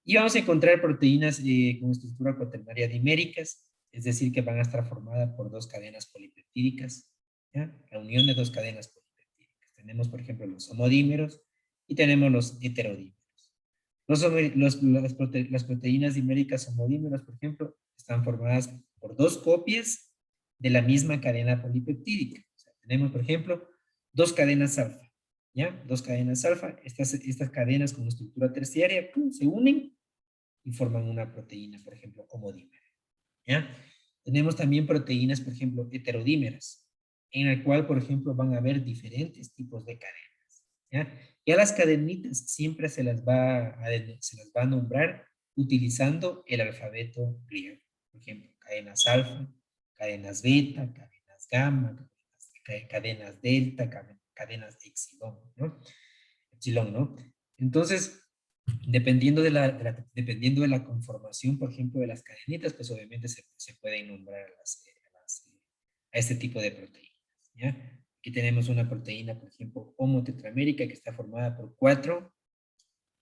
Y vamos a encontrar proteínas con estructura cuaternaria diméricas, es decir, que van a estar formadas por dos cadenas polipeptídicas, ¿ya? La unión de dos cadenas polipeptídicas. Tenemos, por ejemplo, los homodímeros y tenemos los heterodímeros. Las proteínas diméricas homodímeros, por ejemplo, están formadas por dos copias de la misma cadena polipeptídica. O sea, tenemos, por ejemplo, dos cadenas alfa, ¿ya? Dos cadenas alfa. Estas cadenas con estructura terciaria ¡pum!, se unen y forman una proteína, por ejemplo, homodímera, ¿ya? Tenemos también proteínas, por ejemplo, heterodímeras, en el cual, por ejemplo, van a haber diferentes tipos de cadenas, ¿ya? Y a las cadenitas siempre se las va a nombrar utilizando el alfabeto griego. Por ejemplo, cadenas alfa, cadenas beta, cadenas gamma, cadenas delta, cadenas epsilon, ¿no? Epsilon, ¿no? Entonces, dependiendo de la conformación, por ejemplo, de las cadenitas, pues obviamente se pueden nombrar a este tipo de proteínas, ¿ya? Aquí tenemos una proteína, por ejemplo, homotetramérica, que está formada por 4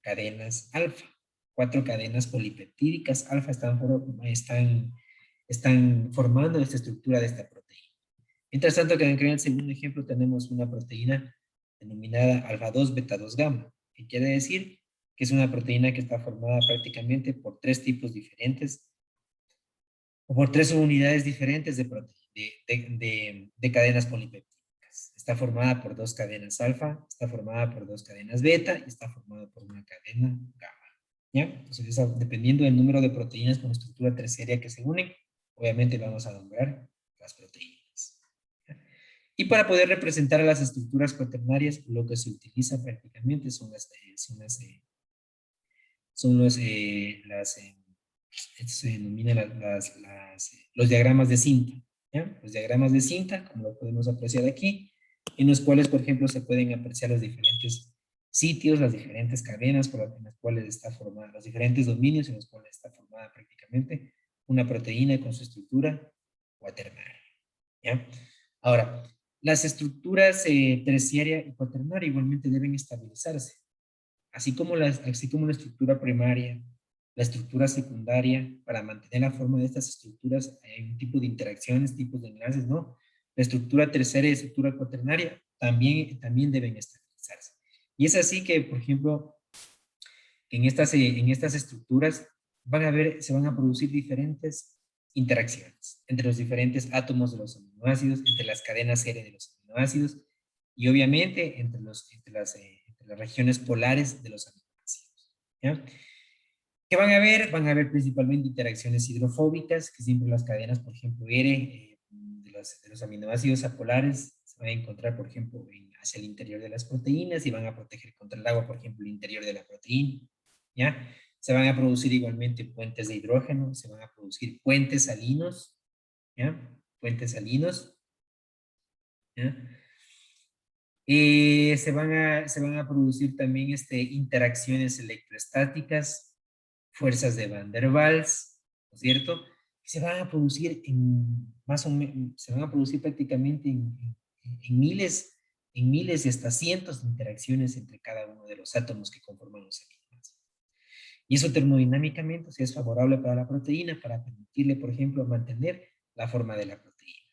cadenas alfa, 4 cadenas polipeptídicas alfa están formando esta estructura de esta proteína. Mientras tanto, que en el segundo ejemplo tenemos una proteína denominada alfa 2 beta 2 gamma, que quiere decir que es una proteína que está formada prácticamente por 3 tipos diferentes o por 3 unidades diferentes de cadenas polipeptídicas. Está formada por 2 cadenas alfa, está formada por 2 cadenas beta y está formada por una cadena gamma, ¿ya? Entonces, dependiendo del número de proteínas con estructura terciaria que se unen, obviamente vamos a nombrar las proteínas, ¿ya? Y para poder representar a las estructuras cuaternarias, lo que se utiliza prácticamente son esto se denomina los diagramas de cinta, ¿ya? Los diagramas de cinta, como lo podemos apreciar aquí, en los cuales, por ejemplo, se pueden apreciar los diferentes sitios, las diferentes cadenas en las cuales está formada, los diferentes dominios en los cuales está formada prácticamente una proteína con su estructura cuaternaria, ¿ya? Ahora, las estructuras terciaria y cuaternaria igualmente deben estabilizarse, así como la estructura primaria, la estructura secundaria. Para mantener la forma de estas estructuras hay un tipo de interacciones, tipos de enlaces, ¿no? La estructura terciaria y la estructura cuaternaria también deben estabilizarse. Y es así que, por ejemplo, en estas estructuras se van a producir diferentes interacciones entre los diferentes átomos de los aminoácidos, entre las cadenas R de los aminoácidos y obviamente entre las regiones polares de los aminoácidos. ¿Ya? ¿Qué van a ver? Van a ver principalmente interacciones hidrofóbicas, que siempre las cadenas, por ejemplo, R de los aminoácidos apolares se van a encontrar, por ejemplo, hacia el interior de las proteínas y van a proteger contra el agua, por ejemplo, el interior de la proteína. ¿Ya? Se van a producir igualmente puentes de hidrógeno, se van a producir puentes salinos, ¿ya? Puentes salinos, ¿ya? Se van a producir también interacciones electroestáticas, fuerzas de Van der Waals, ¿no es cierto? Se van a producir más o menos, se van a producir prácticamente en miles y hasta cientos de interacciones entre cada uno de los átomos que conforman los aminoácidos. Y eso termodinámicamente es favorable para la proteína para permitirle, por ejemplo, mantener la forma de la proteína.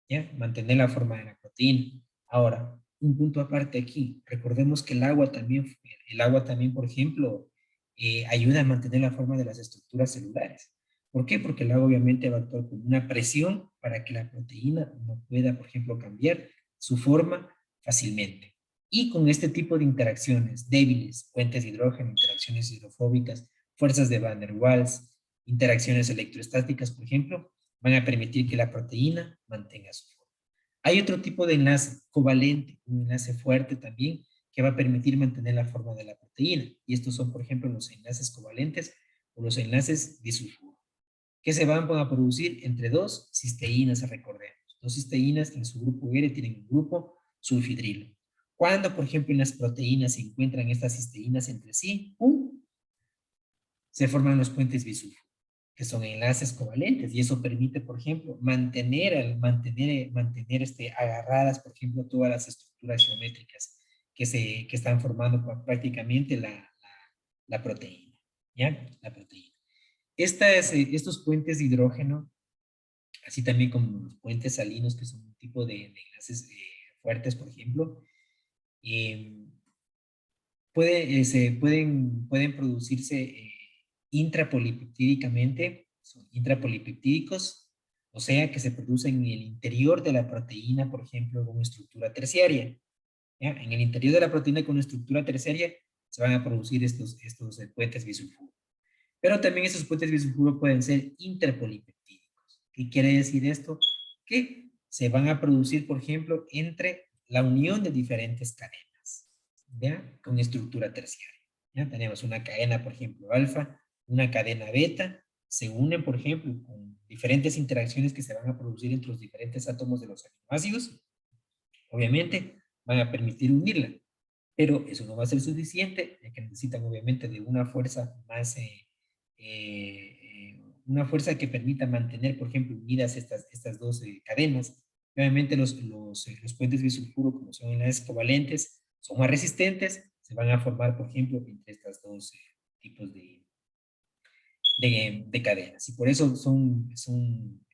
¿Ya? Mantener la forma de la proteína. Ahora, un punto aparte aquí. Recordemos que el agua también, por ejemplo, ayuda a mantener la forma de las estructuras celulares. ¿Por qué? Porque el agua obviamente va a actuar como una presión para que la proteína no pueda, por ejemplo, cambiar su forma fácilmente. Y con este tipo de interacciones débiles, puentes de hidrógeno, interacciones hidrofóbicas, fuerzas de Van der Waals, interacciones electroestáticas, por ejemplo, van a permitir que la proteína mantenga su forma. Hay otro tipo de enlace covalente, un enlace fuerte también, que va a permitir mantener la forma de la proteína. Y estos son, por ejemplo, los enlaces covalentes o los enlaces disulfuro, que se van a producir entre dos cisteínas, recordemos. Dos cisteínas en su grupo R tienen un grupo sulfidrilo. Cuando, por ejemplo, en las proteínas se encuentran estas cisteínas entre sí, se forman los puentes bisulfuro, que son enlaces covalentes, y eso permite, por ejemplo, mantener agarradas, por ejemplo, todas las estructuras geométricas que están formando prácticamente la proteína, ¿ya? La proteína. Estos puentes de hidrógeno, así también como los puentes salinos, que son un tipo de enlaces fuertes, por ejemplo, eh, pueden producirse intrapolipeptídicamente, son intrapolipeptídicos, o sea que se producen en el interior de la proteína, por ejemplo, con una estructura terciaria. ¿Ya? En el interior de la proteína con una estructura terciaria se van a producir estos puentes bisulfuro. Pero también estos puentes bisulfuro pueden ser interpolipeptídicos. ¿Qué quiere decir esto? Que se van a producir, por ejemplo, entre la unión de diferentes cadenas, ¿ya? Con estructura terciaria. ¿Ya? Tenemos una cadena, por ejemplo, alfa, una cadena beta, se unen, por ejemplo, con diferentes interacciones que se van a producir entre los diferentes átomos de los aminoácidos. Obviamente, van a permitir unirla, pero eso no va a ser suficiente, ya que necesitan, obviamente, de una fuerza una fuerza que permita mantener, por ejemplo, unidas estas dos cadenas. Obviamente los puentes bisulfuro, como son enlaces covalentes, son más resistentes, se van a formar, por ejemplo, entre estos dos tipos de cadenas. Y por eso son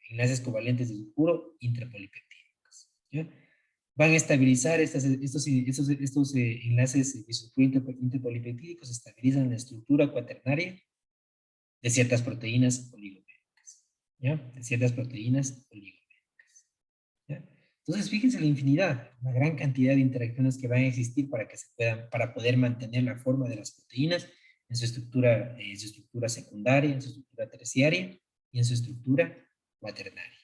enlaces covalentes de sulfuro interpolipeptídicos. ¿Ya? Van a estabilizar estos enlaces bisulfuro interpolipeptídicos, estabilizan la estructura cuaternaria de ciertas proteínas oligoméricas, ¿ya? De ciertas proteínas oligoméricas, ¿ya? Entonces, fíjense la infinidad, la gran cantidad de interacciones que van a existir para poder mantener la forma de las proteínas en su estructura secundaria, en su estructura terciaria y en su estructura cuaternaria,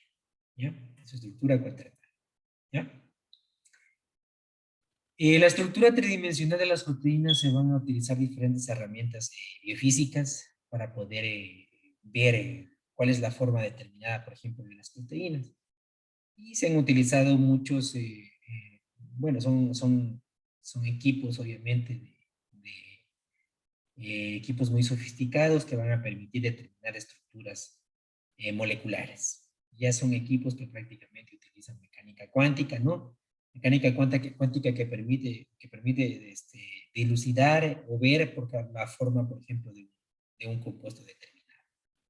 ¿ya? En su estructura cuaternaria, ¿ya? La estructura tridimensional de las proteínas se van a utilizar diferentes herramientas biofísicas para poder ver cuál es la forma determinada, por ejemplo, de las proteínas. Y se han utilizado muchos, bueno, son equipos, obviamente, equipos muy sofisticados que van a permitir determinar estructuras moleculares. Ya son equipos que prácticamente utilizan mecánica cuántica, ¿no? Mecánica cuántica que permite dilucidar o ver la forma, por ejemplo, de un compuesto determinado.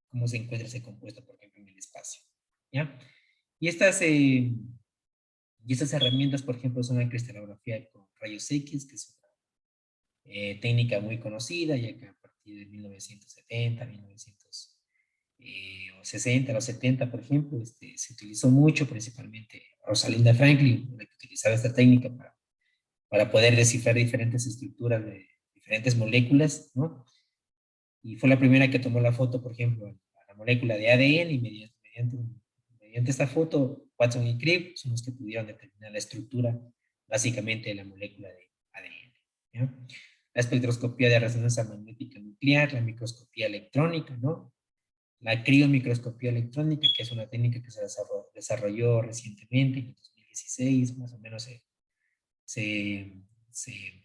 Cómo se encuentra ese compuesto, por ejemplo, en el espacio. ¿Ya? Y estas herramientas, por ejemplo, son la cristalografía con rayos X, que es una técnica muy conocida, ya que a partir de 1970, o 60, los 70, por ejemplo, se utilizó mucho, principalmente Rosalinda Franklin, la que utilizaba esta técnica para poder descifrar diferentes estructuras de diferentes moléculas, ¿no? Y fue la primera que tomó la foto, por ejemplo, a la molécula de ADN y mediante esta foto, Watson y Cribb son los que pudieron determinar la estructura básicamente de la molécula de ADN. ¿Ya? La espectroscopía de resonancia magnética nuclear, la microscopía electrónica, ¿no? La criomicroscopía electrónica, que es una técnica que se desarrolló recientemente, en el 2016, más o menos se, se, se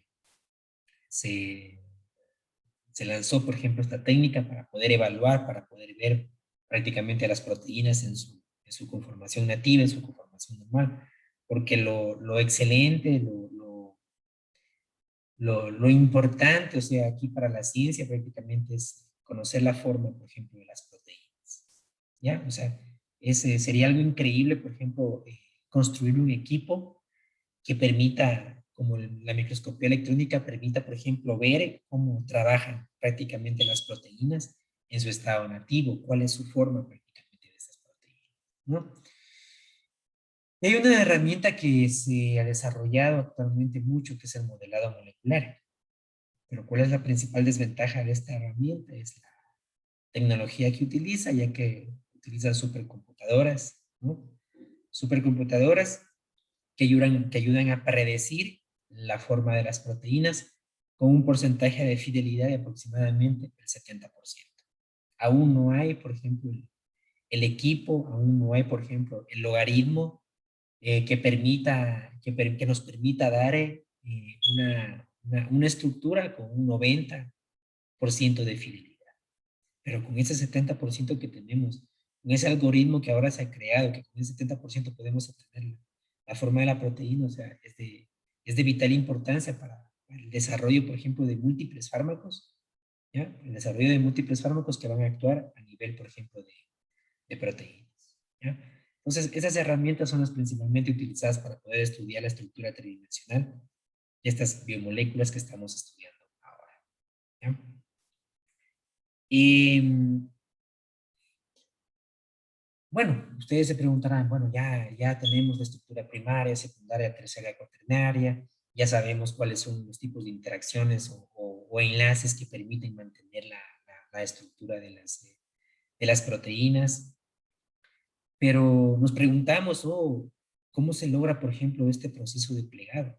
se lanzó, por ejemplo, esta técnica para poder evaluar, para poder ver prácticamente las proteínas en su conformación nativa, en su conformación normal, porque lo excelente, lo importante, o sea, aquí para la ciencia prácticamente es conocer la forma, por ejemplo, de las proteínas, ¿ya? O sea, ese sería algo increíble, por ejemplo, construir un equipo que permita, como la microscopía electrónica permita, por ejemplo, ver cómo trabajan prácticamente las proteínas en su estado nativo, cuál es su forma prácticamente de esas proteínas, ¿no? Y hay una herramienta que se ha desarrollado actualmente mucho, que es el modelado molecular. Pero ¿cuál es la principal desventaja de esta herramienta? Es la tecnología que utiliza, ya que utiliza supercomputadoras, ¿no? Supercomputadoras que ayudan a predecir la forma de las proteínas con un porcentaje de fidelidad de aproximadamente el 70%. Aún no hay, por ejemplo, el equipo, aún no hay, por ejemplo, el logaritmo que nos permita dar una estructura con un 90% de fidelidad. Pero con ese 70% que tenemos, con ese algoritmo que ahora se ha creado, que con ese 70% podemos obtener la forma de la proteína, o sea, es de vital importancia para el desarrollo, por ejemplo, de múltiples fármacos, ¿ya? El desarrollo de múltiples fármacos que van a actuar a nivel, por ejemplo, de proteínas, ¿ya? Entonces, esas herramientas son las principalmente utilizadas para poder estudiar la estructura tridimensional de estas biomoléculas que estamos estudiando ahora, ¿ya? Y bueno, ustedes se preguntarán, bueno, ya tenemos la estructura primaria, secundaria, terciaria, cuaternaria, ya sabemos cuáles son los tipos de interacciones o enlaces que permiten mantener la estructura de las proteínas, pero nos preguntamos, oh, ¿cómo se logra, por ejemplo, este proceso de plegado?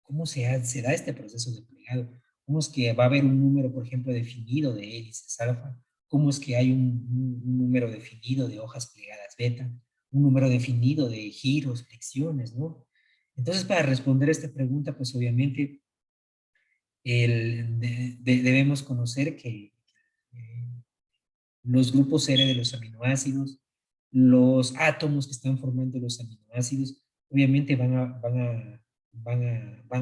¿Cómo se da este proceso de plegado? ¿Cómo es que va a haber un número, por ejemplo, definido de hélices alfa? ¿Cómo es que hay un número definido de hojas plegadas beta? Un número definido de giros, flexiones, ¿no? Entonces, para responder a esta pregunta, pues obviamente debemos conocer que eh, los grupos R de los aminoácidos, los átomos que están formando los aminoácidos, obviamente van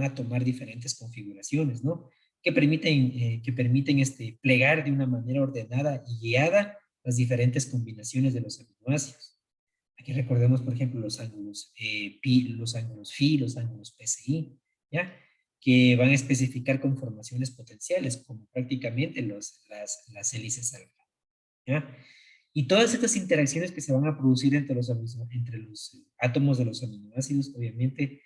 a tomar diferentes configuraciones, ¿no? Que permiten plegar de una manera ordenada y guiada las diferentes combinaciones de los aminoácidos. Aquí recordemos, por ejemplo, los ángulos pi, los ángulos phi, los ángulos PCI, ¿ya? Que van a especificar conformaciones potenciales, como prácticamente las hélices alfa, ¿ya? Y todas estas interacciones que se van a producir entre los átomos de los aminoácidos, obviamente,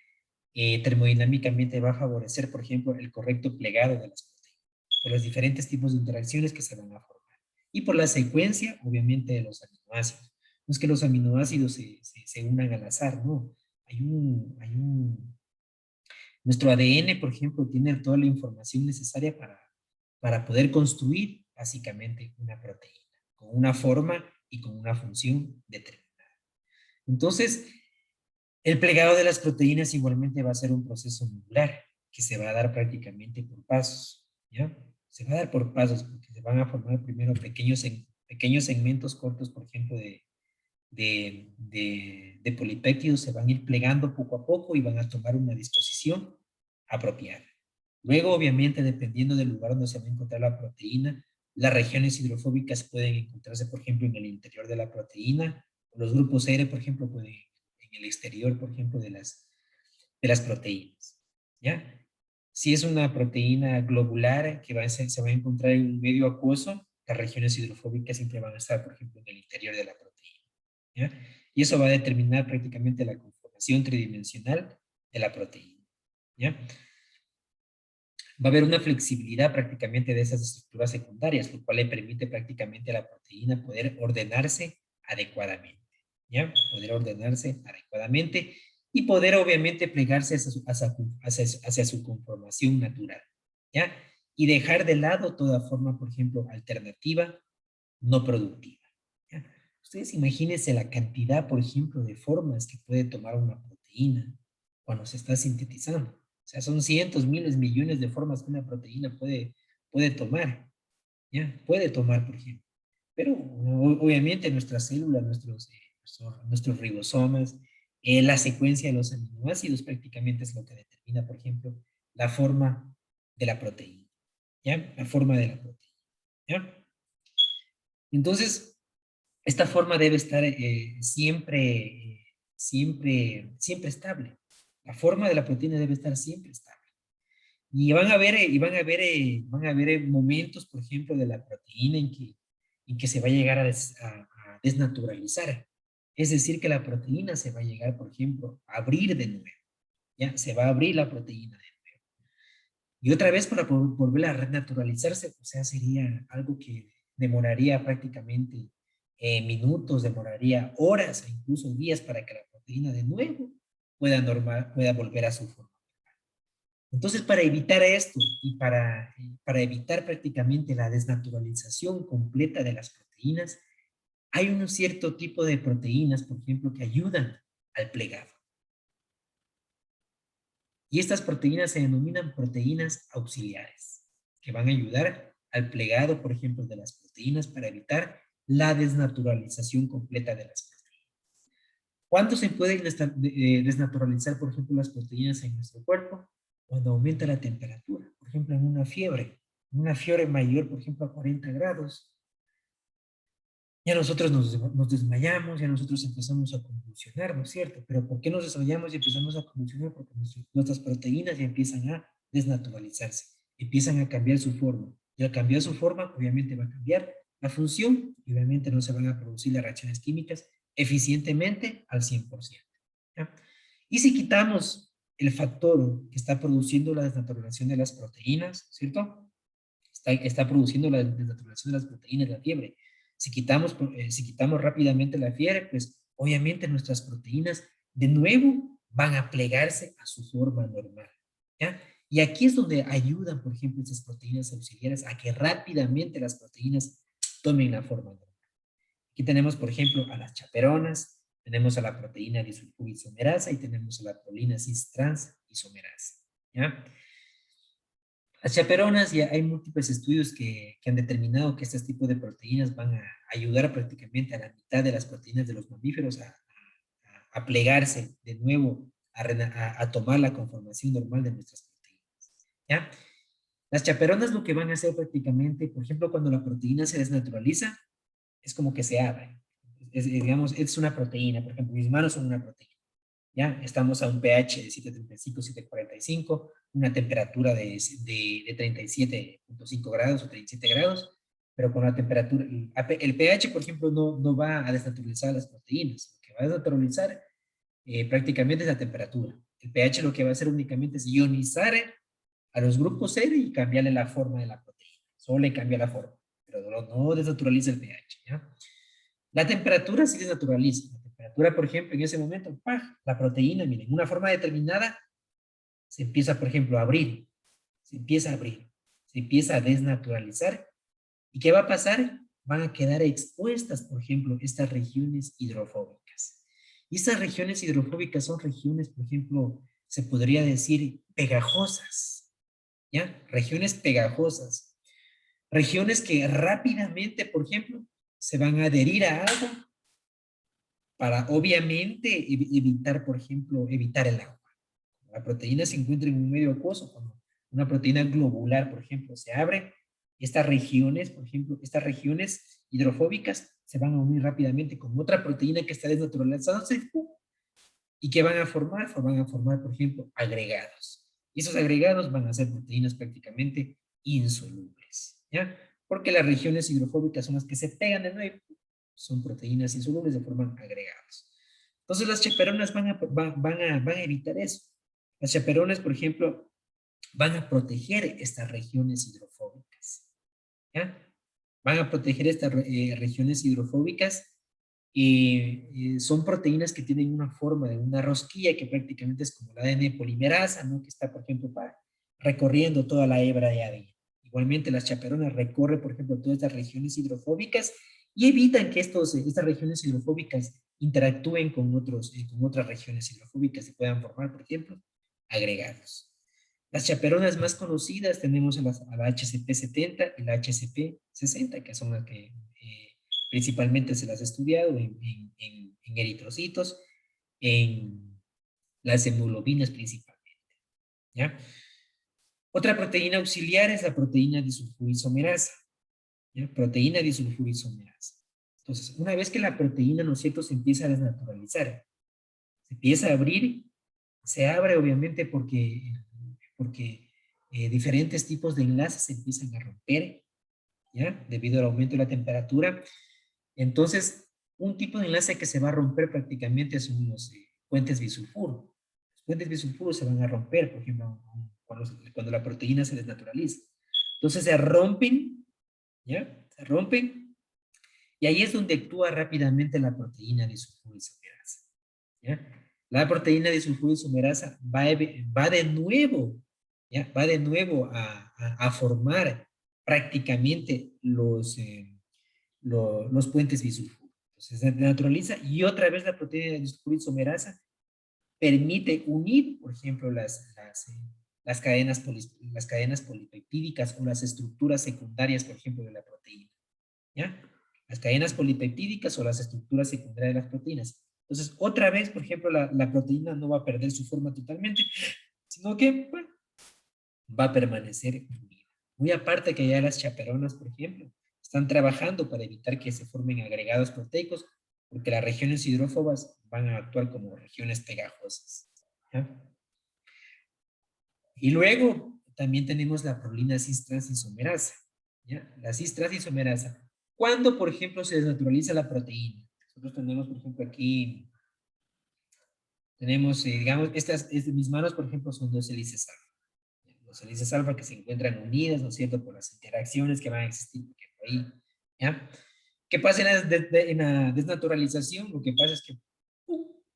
termodinámicamente va a favorecer, por ejemplo, el correcto plegado de las proteínas, por los diferentes tipos de interacciones que se van a formar. Y por la secuencia, obviamente, de los aminoácidos. No es que los aminoácidos se unan al azar, ¿no? Nuestro ADN, por ejemplo, tiene toda la información necesaria para poder construir básicamente una proteína, con una forma y con una función determinada. Entonces, el plegado de las proteínas igualmente va a ser un proceso modular que se va a dar prácticamente por pasos, ¿ya? Se va a dar por pasos porque se van a formar primero pequeños segmentos cortos, por ejemplo, de polipéptidos, se van a ir plegando poco a poco y van a tomar una disposición apropiada. Luego, obviamente, dependiendo del lugar donde se va a encontrar la proteína, las regiones hidrofóbicas pueden encontrarse, por ejemplo, en el interior de la proteína, o los grupos R, por ejemplo, pueden en el exterior, por ejemplo, de las proteínas, ¿ya? Si es una proteína globular que se va a encontrar en un medio acuoso, las regiones hidrofóbicas siempre van a estar, por ejemplo, en el interior de la proteína, ¿ya? Y eso va a determinar prácticamente la conformación tridimensional de la proteína, ¿ya? Va a haber una flexibilidad prácticamente de esas estructuras secundarias, lo cual le permite prácticamente a la proteína poder ordenarse adecuadamente, ¿ya? Poder ordenarse adecuadamente y poder obviamente plegarse hacia su conformación natural, ¿ya? Y dejar de lado toda forma, por ejemplo, alternativa, no productiva, ¿ya? Ustedes imagínense la cantidad, por ejemplo, de formas que puede tomar una proteína cuando se está sintetizando. O sea, son cientos, miles, millones de formas que una proteína puede tomar, ¿ya? Puede tomar, por ejemplo. Pero obviamente nuestras células, nuestros ribosomas, la secuencia de los aminoácidos prácticamente es lo que determina, por ejemplo, la forma de la proteína, ¿ya? La forma de la proteína, ¿ya? Entonces, esta forma debe estar siempre estable. La forma de la proteína debe estar siempre estable. Y van a ver momentos, por ejemplo, de la proteína en que se va a llegar a desnaturalizar. Es decir, que la proteína se va a llegar, por ejemplo, a abrir de nuevo. ¿Ya? Se va a abrir la proteína de nuevo. Y otra vez para volver a renaturalizarse, o sea, sería algo que demoraría prácticamente minutos, demoraría horas e incluso días para que la proteína de nuevo pueda volver a su forma. Entonces, para evitar esto y para evitar prácticamente la desnaturalización completa de las proteínas, hay un cierto tipo de proteínas, por ejemplo, que ayudan al plegado. Y estas proteínas se denominan proteínas auxiliares, que van a ayudar al plegado, por ejemplo, de las proteínas para evitar la desnaturalización completa de las proteínas. ¿Cuándo se pueden desnaturalizar, por ejemplo, las proteínas en nuestro cuerpo? Cuando aumenta la temperatura, por ejemplo, en una fiebre mayor, por ejemplo, a 40 grados, ya nosotros nos desmayamos, ya nosotros empezamos a convulsionar, ¿no es cierto? Pero ¿por qué nos desmayamos y empezamos a convulsionar? Porque nuestras proteínas ya empiezan a desnaturalizarse, empiezan a cambiar su forma. Y al cambiar su forma, obviamente va a cambiar la función y obviamente no se van a producir las reacciones químicas eficientemente al 100%. ¿Ya? Y si quitamos el factor que está produciendo la desnaturalización de las proteínas, ¿cierto? Está produciendo la desnaturalización de las proteínas, la fiebre. Si quitamos rápidamente la fiebre, pues obviamente nuestras proteínas de nuevo van a plegarse a su forma normal, ¿ya? Y aquí es donde ayudan, por ejemplo, esas proteínas auxiliares a que rápidamente las proteínas tomen la forma normal. Aquí tenemos, por ejemplo, a las chaperonas, tenemos a la proteína disulfurisomerasa y tenemos a la prolina cis trans isomerasa, ¿ya? Las chaperonas, ya hay múltiples estudios que han determinado que este tipo de proteínas van a ayudar prácticamente a la mitad de las proteínas de los mamíferos a plegarse de nuevo, a tomar la conformación normal de nuestras proteínas, ¿ya? Las chaperonas lo que van a hacer prácticamente, por ejemplo, cuando la proteína se desnaturaliza, es como que se abre. Digamos, es una proteína, por ejemplo, mis manos son una proteína. ¿Ya? Estamos a un pH de 735, 745, una temperatura de 37.5 grados o 37 grados, pero con la temperatura, el pH, por ejemplo, no va a desnaturalizar las proteínas, lo que va a desnaturalizar prácticamente es la temperatura. El pH lo que va a hacer únicamente es ionizar a los grupos cero y cambiarle la forma de la proteína, solo le cambia la forma, pero no desnaturaliza el pH, ¿ya? La temperatura sí desnaturaliza. La temperatura, por ejemplo, en ese momento, ¡pah! La proteína, miren, una forma determinada se empieza, por ejemplo, a abrir. Se empieza a abrir. Se empieza a desnaturalizar. ¿Y qué va a pasar? Van a quedar expuestas, por ejemplo, estas regiones hidrofóbicas. Y estas regiones hidrofóbicas son regiones, por ejemplo, se podría decir pegajosas. ¿Ya? Regiones pegajosas. Regiones que rápidamente, por ejemplo, se van a adherir a algo para obviamente evitar, por ejemplo, evitar el agua. La proteína se encuentra en un medio acuoso, cuando una proteína globular, por ejemplo, se abre, estas regiones, por ejemplo, estas regiones hidrofóbicas se van a unir rápidamente con otra proteína que está desnaturalizándose y que van a formar, por ejemplo, agregados. Y esos agregados van a ser proteínas prácticamente insolubles, ¿ya? porque las regiones hidrofóbicas son las que se pegan de nuevo, son proteínas insolubles, se forman agregados. Entonces las chaperonas van a evitar eso. Las chaperonas, por ejemplo, van a proteger estas regiones hidrofóbicas, ¿ya? Van a proteger estas regiones hidrofóbicas y son proteínas que tienen una forma de una rosquilla que prácticamente es como la ADN polimerasa, ¿no? Que está, por ejemplo, recorriendo toda la hebra de ADN. Igualmente, las chaperonas recorren, por ejemplo, todas estas regiones hidrofóbicas y evitan que estas regiones hidrofóbicas interactúen con otras regiones hidrofóbicas y puedan formar, por ejemplo, agregados. Las chaperonas más conocidas tenemos a la HCP70 y la HCP60, que son las que principalmente se las ha estudiado en eritrocitos, en las hemoglobinas principalmente, ¿ya? Otra proteína auxiliar es la proteína disulfurisomerasa, ¿ya? Proteína disulfurisomerasa. Entonces, una vez que la proteína, ¿no es cierto?, se empieza a desnaturalizar, se empieza a abrir, se abre obviamente porque diferentes tipos de enlaces se empiezan a romper, ¿ya? Debido al aumento de la temperatura. Entonces, un tipo de enlace que se va a romper prácticamente son los puentes bisulfuro. Los puentes bisulfuro se van a romper, por ejemplo, cuando la proteína se desnaturaliza. Entonces se rompen, ¿ya? Se rompen, y ahí es donde actúa rápidamente la proteína disulfurisomerasa, ¿ya? La proteína disulfurisomerasa va de nuevo, ¿ya? Va de nuevo a formar prácticamente los puentes bisulfuro. Entonces se naturaliza y otra vez la proteína disulfurisomerasa permite unir, por ejemplo, las cadenas polipeptídicas o las estructuras secundarias, por ejemplo, de la proteína, ¿ya? Las cadenas polipeptídicas o las estructuras secundarias de las proteínas. Entonces, otra vez, por ejemplo, la proteína no va a perder su forma totalmente, sino que, bueno, va a permanecer unida. Muy aparte que ya las chaperonas, por ejemplo, están trabajando para evitar que se formen agregados proteicos, porque las regiones hidrófobas van a actuar como regiones pegajosas, ¿ya? Y luego también tenemos la prolina cis-transisomerasa, ¿ya? La cis-transisomerasa. Cuando, por ejemplo, se desnaturaliza la proteína, nosotros tenemos, por ejemplo, aquí, tenemos, digamos, mis manos, por ejemplo, son dos hélices alfa. Dos hélices alfa que se encuentran unidas, ¿no es cierto?, por las interacciones que van a existir por ahí, ¿ya? ¿Qué pasa en la desnaturalización? Lo que pasa es que,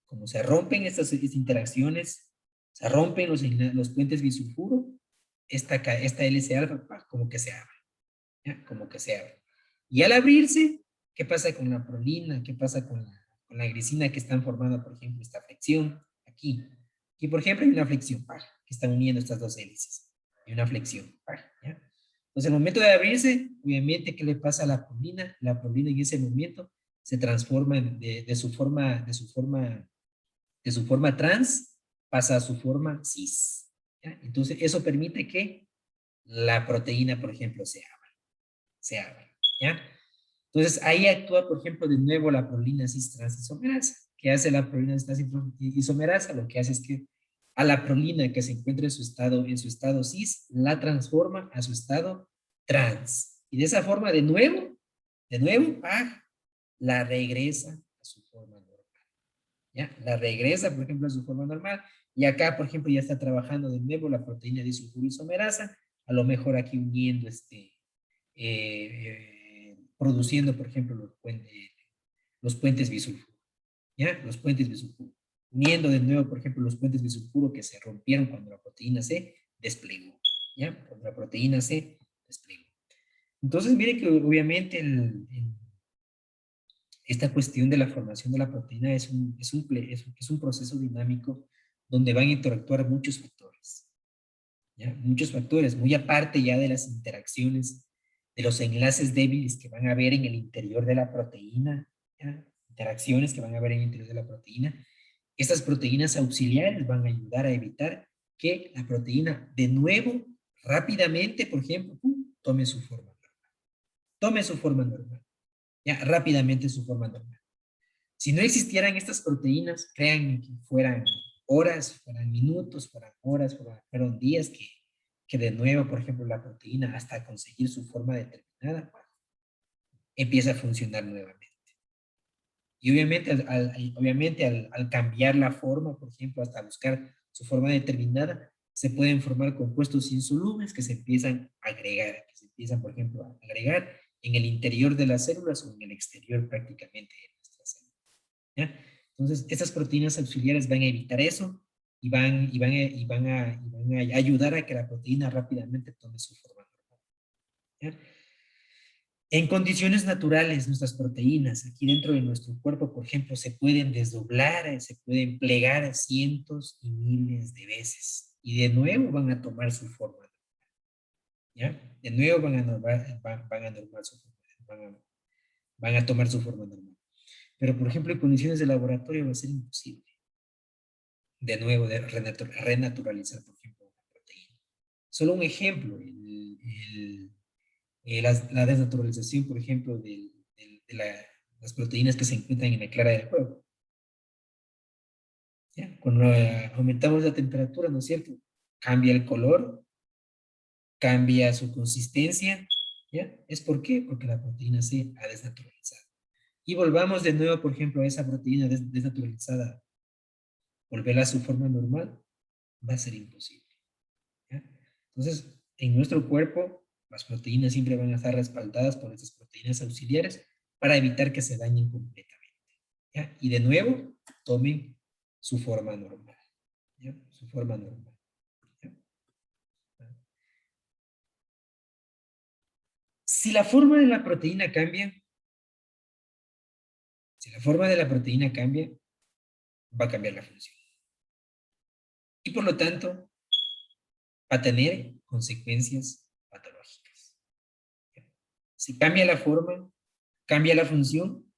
como se rompen estas interacciones, se rompen los puentes bisulfuro, esta hélice alfa, como que se abre, ¿ya? Como que se abre. Y al abrirse, ¿qué pasa con la prolina? ¿Qué pasa con la glicina que están formando, por ejemplo, esta flexión? Aquí. Aquí, por ejemplo, hay una flexión, que están uniendo estas dos hélices. Hay una flexión, ¿ya? Entonces, al momento de abrirse, obviamente, ¿qué le pasa a la prolina? La prolina en ese momento se transforma de su forma trans, pasa a su forma cis, ¿ya? Entonces, eso permite que la proteína, por ejemplo, se abra, ¿ya? Entonces, ahí actúa, por ejemplo, de nuevo la prolina cis-transisomerasa. ¿Qué hace la prolina cis-transisomerasa? Lo que hace es que a la prolina que se encuentra en su estado cis, la transforma a su estado trans. Y de esa forma, de nuevo, la regresa a su forma normal, ¿ya? La regresa, por ejemplo, a su forma normal. Y acá, por ejemplo, ya está trabajando de nuevo la proteína disulfurisomerasa, a lo mejor aquí uniendo produciendo, por ejemplo, los puentes bisulfuro, ¿ya? Los puentes bisulfuro. Uniendo de nuevo, por ejemplo, los puentes bisulfuro que se rompieron cuando la proteína se desplegó, ¿ya? Cuando la proteína se desplegó. Entonces, mire que obviamente esta cuestión de la formación de la proteína es un proceso dinámico donde van a interactuar muchos factores, ¿ya? Muchos factores, muy aparte ya de las interacciones, de los enlaces débiles que van a haber en el interior de la proteína, ¿ya? Interacciones que van a haber en el interior de la proteína. Estas proteínas auxiliares van a ayudar a evitar que la proteína, de nuevo, rápidamente, por ejemplo, tome su forma normal. Tome su forma normal. Ya, rápidamente su forma normal. Si no existieran estas proteínas, crean que fueran horas, fueran minutos, fueran horas, fueran días que de nuevo, por ejemplo, la proteína, hasta conseguir su forma determinada, empieza a funcionar nuevamente. Y obviamente, al cambiar la forma, por ejemplo, hasta buscar su forma determinada, se pueden formar compuestos insolubles que se empiezan a agregar, que se empiezan, por ejemplo, a agregar en el interior de las células o en el exterior prácticamente de nuestras células. ¿Ya? Entonces, estas proteínas auxiliares van a evitar eso y van a ayudar a que la proteína rápidamente tome su forma normal. ¿Ya? En condiciones naturales, nuestras proteínas aquí dentro de nuestro cuerpo, por ejemplo, se pueden desdoblar, se pueden plegar cientos y miles de veces. Y de nuevo van a tomar su forma. ¿Ya? De nuevo van a tomar su forma normal. Pero, por ejemplo, en condiciones de laboratorio va a ser imposible. De nuevo, de renaturalizar, por ejemplo, una proteína. Solo un ejemplo, la desnaturalización, por ejemplo, las proteínas que se encuentran en la clara del huevo. ¿Ya? Cuando aumentamos la temperatura, ¿no es cierto? Cambia el color, cambia su consistencia. ¿Ya? ¿Es por qué? Porque la proteína se ha desnaturalizado. Y volvamos de nuevo, por ejemplo, a esa proteína desnaturalizada, volverla a su forma normal, va a ser imposible. ¿Ya? Entonces, en nuestro cuerpo, las proteínas siempre van a estar respaldadas por estas proteínas auxiliares para evitar que se dañen completamente. ¿Ya? Y de nuevo, tomen su forma normal. ¿Ya? Su forma normal. ¿Ya? Si la forma de la proteína cambia, si la forma de la proteína cambia, va a cambiar la función. Y por lo tanto, va a tener consecuencias patológicas. ¿Ya? Si cambia la forma, cambia la función,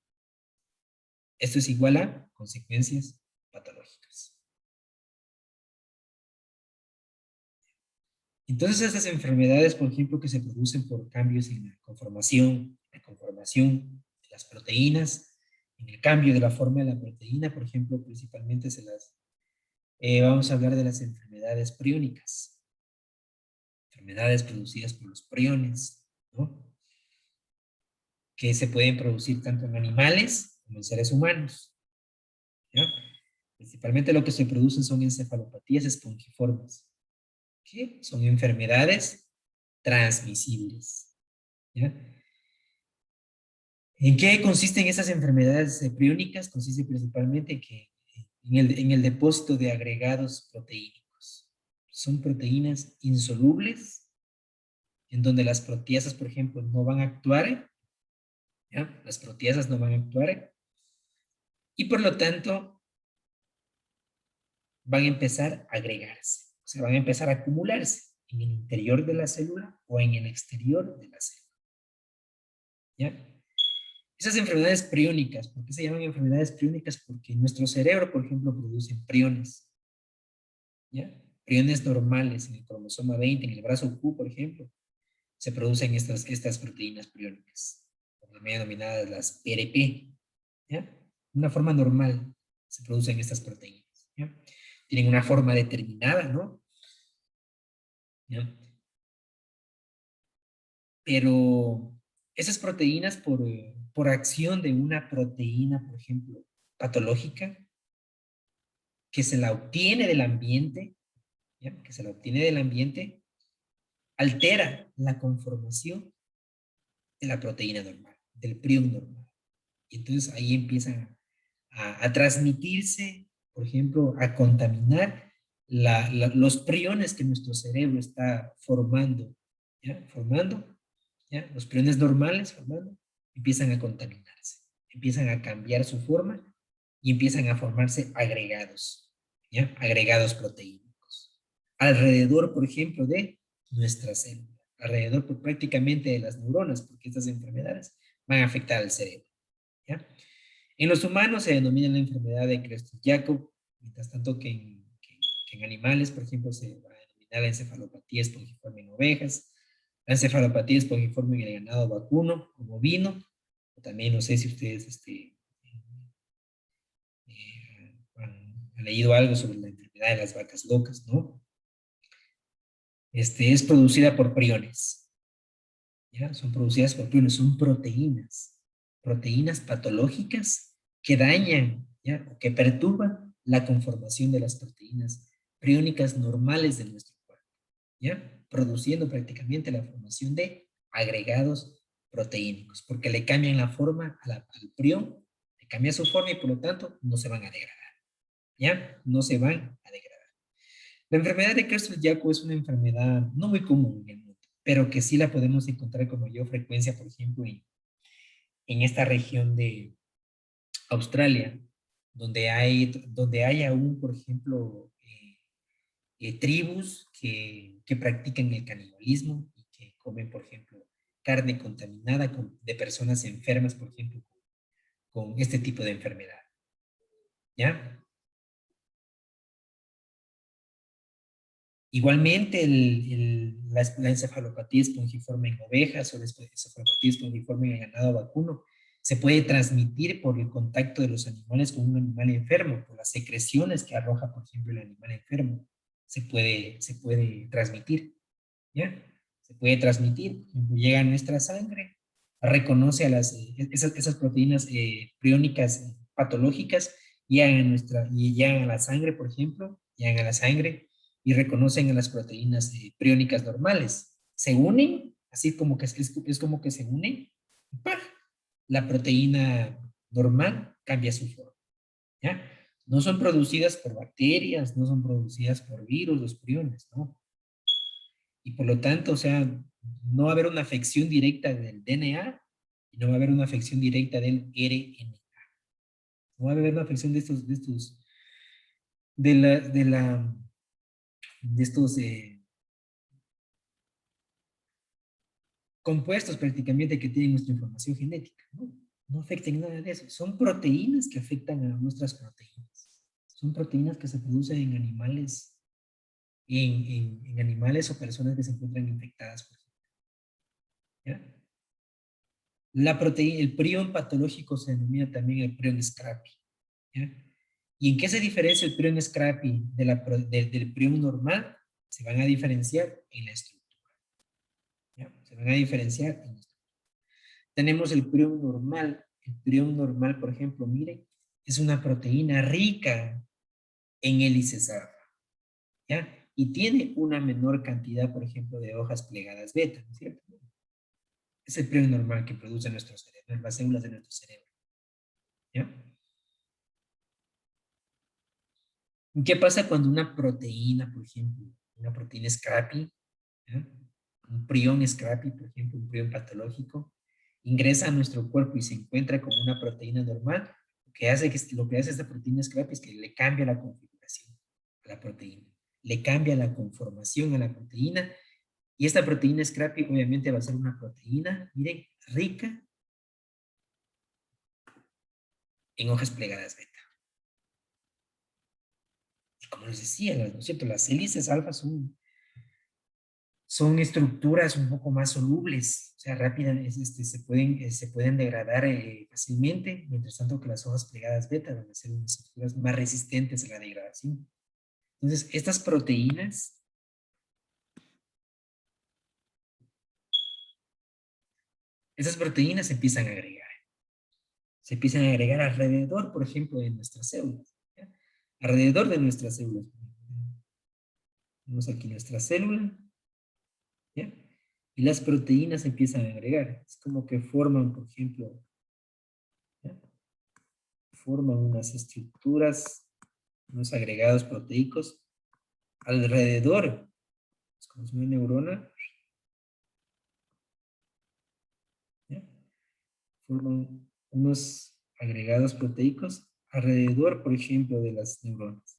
esto es igual a consecuencias patológicas. Entonces, estas enfermedades, por ejemplo, que se producen por cambios en la conformación de las proteínas, en el cambio de la forma de la proteína, por ejemplo, principalmente vamos a hablar de las enfermedades priónicas, enfermedades producidas por los priones, ¿no? Que se pueden producir tanto en animales como en seres humanos, ¿ya? Principalmente lo que se producen son encefalopatías espongiformes, que son enfermedades transmisibles, ¿ya? ¿En qué consisten esas enfermedades priónicas? Consiste principalmente en el depósito de agregados proteínicos. Son proteínas insolubles, en donde las proteasas, por ejemplo, no van a actuar, ¿ya? Las proteasas no van a actuar, y por lo tanto van a empezar a agregarse, o sea, van a empezar a acumularse en el interior de la célula o en el exterior de la célula, ¿ya? Esas enfermedades priónicas, ¿por qué se llaman enfermedades priónicas? Porque nuestro cerebro, por ejemplo, produce priones, ¿ya? Priones normales en el cromosoma 20, en el brazo Q, por ejemplo, se producen estas proteínas priónicas, también denominadas las PRP, ¿ya? Una forma normal se producen estas proteínas, ¿ya? Tienen una forma determinada, ¿no? ¿Ya? Pero esas proteínas, por acción de una proteína, por ejemplo, patológica, que se la obtiene del ambiente, ¿ya? Que se la obtiene del ambiente, altera la conformación de la proteína normal, del prion normal. Y entonces ahí empiezan a transmitirse, por ejemplo, a contaminar los priones que nuestro cerebro está formando, ¿ya? ¿Ya? Los priones normales formando, empiezan a contaminarse, empiezan a cambiar su forma y empiezan a formarse agregados, ¿ya? Agregados proteínicos. Alrededor, por ejemplo, de nuestra célula, alrededor prácticamente de las neuronas, porque estas enfermedades van a afectar al cerebro, ¿ya? En los humanos se denomina la enfermedad de Creutzfeldt-Jakob, mientras tanto que en animales, por ejemplo, se va a denominar la encefalopatía espongiforme en ovejas, la encefalopatía espongiforme en el ganado vacuno o bovino, o también no sé si ustedes han leído algo sobre la enfermedad de las vacas locas, ¿no? es producida por priones. ¿Ya? Son producidas por priones, son proteínas patológicas que dañan, ¿ya? O que perturban la conformación de las proteínas priónicas normales de nuestro cuerpo, ¿ya? Produciendo prácticamente la formación de agregados proteínicos, porque le cambian la forma al prión, le cambia su forma y por lo tanto no se van a degradar, ¿ya? No se van a degradar. La enfermedad de Creutzfeldt-Jakob es una enfermedad no muy común en el mundo, pero que sí la podemos encontrar con mayor frecuencia, por ejemplo, en esta región de Australia, donde hay aún, por ejemplo, tribus que practican el canibalismo y que comen, por ejemplo, carne contaminada de personas enfermas, por ejemplo, con este tipo de enfermedad. ¿Ya? Igualmente, la encefalopatía espongiforme en ovejas o la encefalopatía espongiforme en el ganado vacuno se puede transmitir por el contacto de los animales con un animal enfermo, por las secreciones que arroja, por ejemplo, el animal enfermo. Se puede transmitir, ¿ya? Se puede transmitir, por ejemplo, llega a nuestra sangre, reconoce a esas proteínas priónicas patológicas, llegan a la sangre, por ejemplo, llegan a la sangre y reconocen a las proteínas priónicas normales. Se unen, así como que es como que se unen, ¡pah! La proteína normal cambia su forma, ¿ya? No son producidas por bacterias, no son producidas por virus, los priones, ¿no? Y por lo tanto, o sea, no va a haber una afección directa del DNA y no va a haber una afección directa del RNA. No va a haber una afección de la, de la, de estos compuestos prácticamente que tienen nuestra información genética, ¿no? No afecten nada de eso. Son proteínas que afectan a nuestras proteínas. Son proteínas que se producen en animales, en animales o personas que se encuentran infectadas, por ejemplo. ¿Ya? El prion patológico se denomina también el prion Scrappy, ¿ya? ¿Y en qué se diferencia el prion Scrappy del prion normal? Se van a diferenciar en la estructura, ¿ya? Se van a diferenciar en la estructura. Tenemos el prion normal. El prion normal, por ejemplo, miren, es una proteína rica en hélices alfa, ¿ya? Y tiene una menor cantidad, por ejemplo, de hojas plegadas beta, ¿no es cierto? Es el prion normal que produce nuestro cerebro, las células de nuestro cerebro, ¿ya? ¿Qué pasa cuando una proteína, por ejemplo, una proteína Scrappy, ¿ya? Un prión Scrappy, por ejemplo, un prión patológico, ingresa a nuestro cuerpo y se encuentra con una proteína normal? Lo que hace esta proteína Scrappy es que le cambia la configuración a la proteína, le cambia la conformación a la proteína, y esta proteína Scrappy obviamente va a ser una proteína, miren, rica en hojas plegadas beta. Y como les decía, ¿no es cierto? Las hélices alfa son estructuras un poco más solubles, o sea, rápidamente se pueden degradar fácilmente, mientras tanto que las hojas plegadas beta van a ser unas estructuras más resistentes a la degradación. Entonces, estas proteínas se empiezan a agregar alrededor, por ejemplo, de nuestras células, ¿ya? Alrededor de nuestras células. Tenemos aquí nuestra célula, ¿ya? Y las proteínas se empiezan a agregar. Es como que forman, por ejemplo, ¿ya? Forman unas estructuras, unos agregados proteicos alrededor. Es como si una neurona, ¿ya? Forman unos agregados proteicos alrededor, por ejemplo, de las neuronas.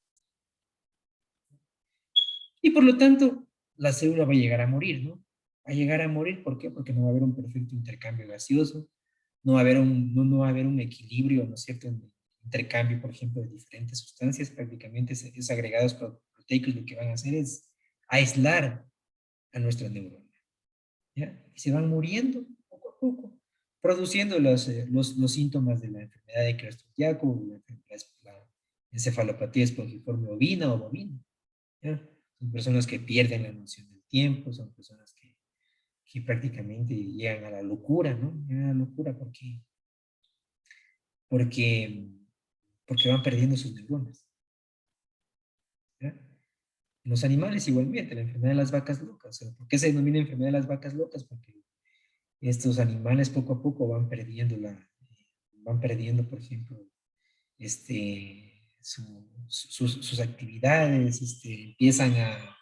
Y por lo tanto, la célula va a llegar a morir, ¿no? Va a llegar a morir, ¿por qué? Porque no va a haber un perfecto intercambio gaseoso, no va a haber un equilibrio, ¿no es cierto?, en el intercambio, por ejemplo, de diferentes sustancias. Prácticamente esos agregados proteicos lo que van a hacer es aislar a nuestra neurona, ¿ya? Y se van muriendo poco a poco, produciendo los síntomas de la enfermedad de Creutzfeldt-Jakob, la encefalopatía espongiforme ovina o bovina, ¿ya? Son personas que pierden la noción del tiempo, son personas que prácticamente llegan a la locura, ¿no? Llegan a la locura porque, porque van perdiendo sus neuronas, ¿ya? Los animales igualmente, la enfermedad de las vacas locas. ¿Por qué se denomina enfermedad de las vacas locas? Porque estos animales poco a poco van perdiendo, por ejemplo, sus actividades, empiezan a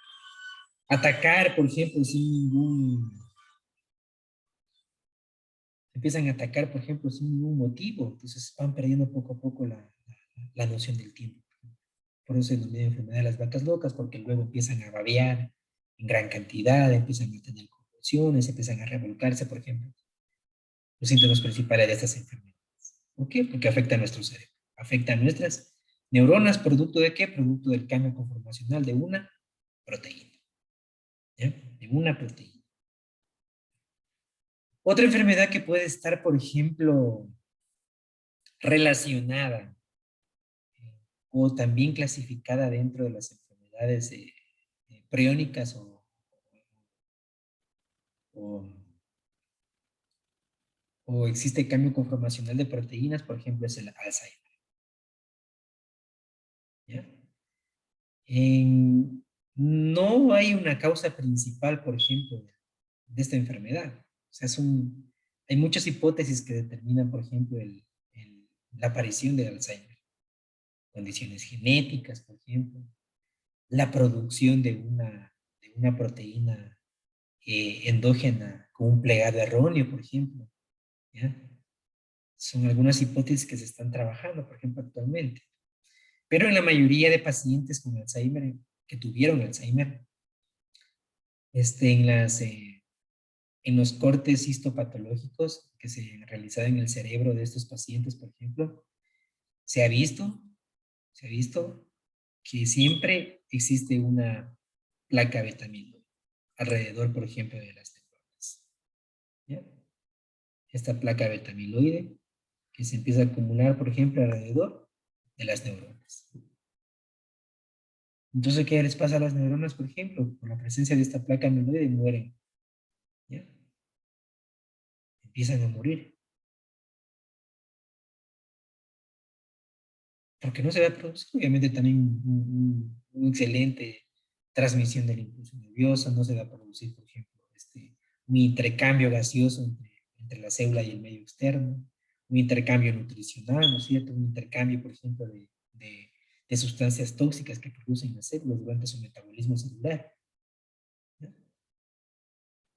atacar, por ejemplo, empiezan a atacar, por ejemplo, sin ningún motivo. Entonces van perdiendo poco a poco la noción del tiempo. Por eso se denomina enfermedad de las vacas locas, porque luego empiezan a babear en gran cantidad, empiezan a tener convulsiones, empiezan a revolcarse, por ejemplo. Los síntomas principales de estas enfermedades. ¿Por qué? Porque afecta a nuestro cerebro, afecta a nuestras neuronas, ¿producto de qué? Producto del cambio conformacional de una proteína, ¿ya? De una proteína. Otra enfermedad que puede estar, por ejemplo, relacionada o también clasificada dentro de las enfermedades priónicas o, o existe cambio conformacional de proteínas, por ejemplo, es el Alzheimer, ¿ya? No hay una causa principal, por ejemplo, de esta enfermedad. O sea, hay muchas hipótesis que determinan, por ejemplo, la aparición del Alzheimer. Condiciones genéticas, por ejemplo, la producción de una proteína endógena con un plegado erróneo, por ejemplo, ¿ya? Son algunas hipótesis que se están trabajando, por ejemplo, actualmente. Pero en la mayoría de pacientes con Alzheimer, que tuvieron Alzheimer, en los cortes histopatológicos que se realizaron en el cerebro de estos pacientes, por ejemplo, se ha visto, se ha visto que siempre existe una placa beta amiloide alrededor, por ejemplo, de las neuronas, ¿ya? Esta placa beta amiloide que se empieza a acumular, por ejemplo, alrededor de las neuronas. Entonces, ¿qué les pasa a las neuronas, por ejemplo? Por la presencia de esta placa amiloide mueren, ¿ya? Empiezan a morir. Porque no se va a producir, obviamente, también un excelente transmisión del impulso nervioso, no se va a producir, por ejemplo, un intercambio gaseoso entre la célula y el medio externo, un intercambio nutricional, ¿no es cierto? Un intercambio, por ejemplo, de sustancias tóxicas que producen las células durante su metabolismo celular, ¿no?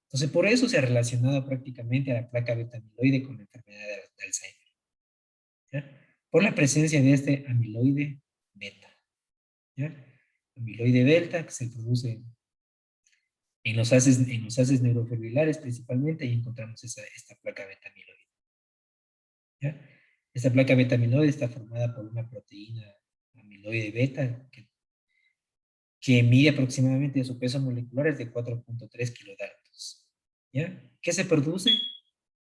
Entonces, por eso se ha relacionado prácticamente a la placa beta amiloide con la enfermedad de Alzheimer, ¿ya? Por la presencia de este amiloide beta, ¿ya? Amiloide beta que se produce en los haces neurofibrilares principalmente, y encontramos esta placa beta amiloide, ¿ya? Esta placa beta amiloide está formada por una proteína amiloide beta que mide aproximadamente su peso molecular es de 4.3 kilodaltons, ¿ya? ¿Qué se produce?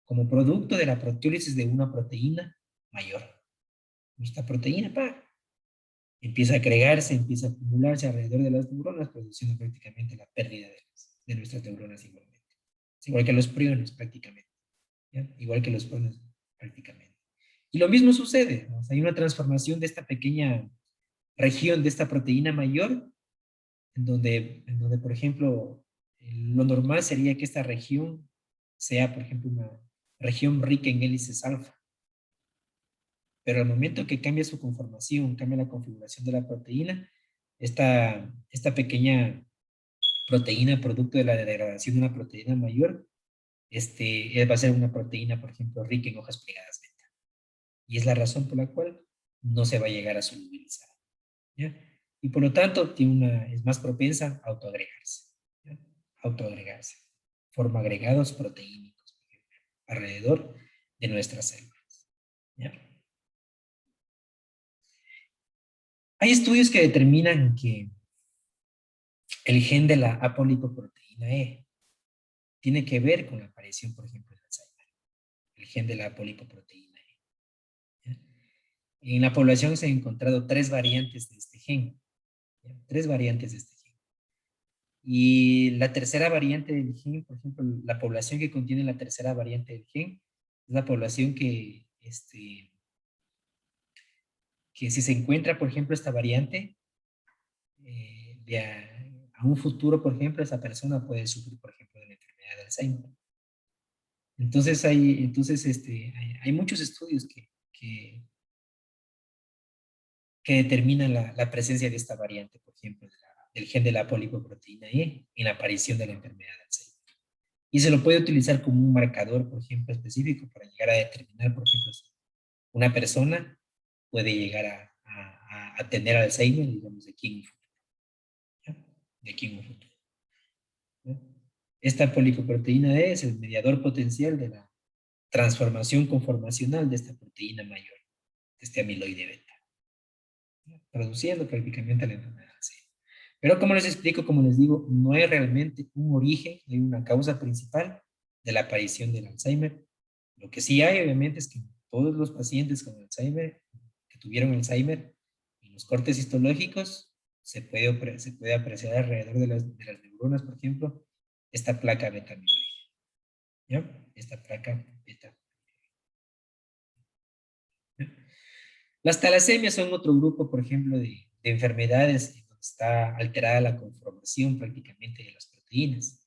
Como producto de la proteólisis de una proteína mayor. Esta proteína, empieza a agregarse, empieza a acumularse alrededor de las neuronas, produciendo prácticamente la pérdida de nuestras neuronas igualmente. Es igual que los priones prácticamente, ¿ya? Igual que los priones prácticamente. Y lo mismo sucede, ¿no? O sea, hay una transformación de esta pequeña región, de esta proteína mayor, en donde, por ejemplo, lo normal sería que esta región sea, por ejemplo, una región rica en hélices alfa. Pero al momento que cambia su conformación, cambia la configuración de la proteína, esta pequeña proteína, producto de la degradación de una proteína mayor, va a ser una proteína, por ejemplo, rica en hojas plegadas beta. Y es la razón por la cual no se va a llegar a solubilizar, ¿ya? Y por lo tanto, es más propensa a autoagregarse, ¿ya? Autoagregarse. Forma agregados proteínicos, por ejemplo, alrededor de nuestras células, ¿ya? Hay estudios que determinan que el gen de la apolipoproteína E tiene que ver con la aparición, por ejemplo, del Alzheimer. El gen de la apolipoproteína E, ¿ya? En la población se han encontrado tres variantes de este gen, ¿ya? Tres variantes de este gen. Y la tercera variante del gen, por ejemplo, la población que contiene la tercera variante del gen, es la población que si se encuentra, por ejemplo, esta variante, a un futuro, por ejemplo, esa persona puede sufrir, por ejemplo, de la enfermedad de Alzheimer. Hay muchos estudios que determinan la presencia de esta variante, por ejemplo, del gen de la polipoproteína E en la aparición de la enfermedad de Alzheimer. Y se lo puede utilizar como un marcador, por ejemplo, específico para llegar a determinar, por ejemplo, si una persona puede llegar a tener Alzheimer, digamos, de aquí en un futuro. ¿Ya? De aquí en un futuro. ¿Ya? Esta polipoproteína E es el mediador potencial de la transformación conformacional de esta proteína mayor, de este amiloide beta, ¿ya? Produciendo prácticamente la enfermedad. Sí. Pero como les explico, como les digo, no hay realmente un origen, no hay una causa principal de la aparición del Alzheimer. Lo que sí hay, obviamente, es que todos los pacientes con Alzheimer, que tuvieron Alzheimer, en los cortes histológicos, se puede apreciar alrededor de las neuronas, por ejemplo, esta placa beta amiloide, ¿ya? Esta placa beta. ¿Ya? Las talasemias son otro grupo, por ejemplo, de enfermedades en donde está alterada la conformación prácticamente de las proteínas.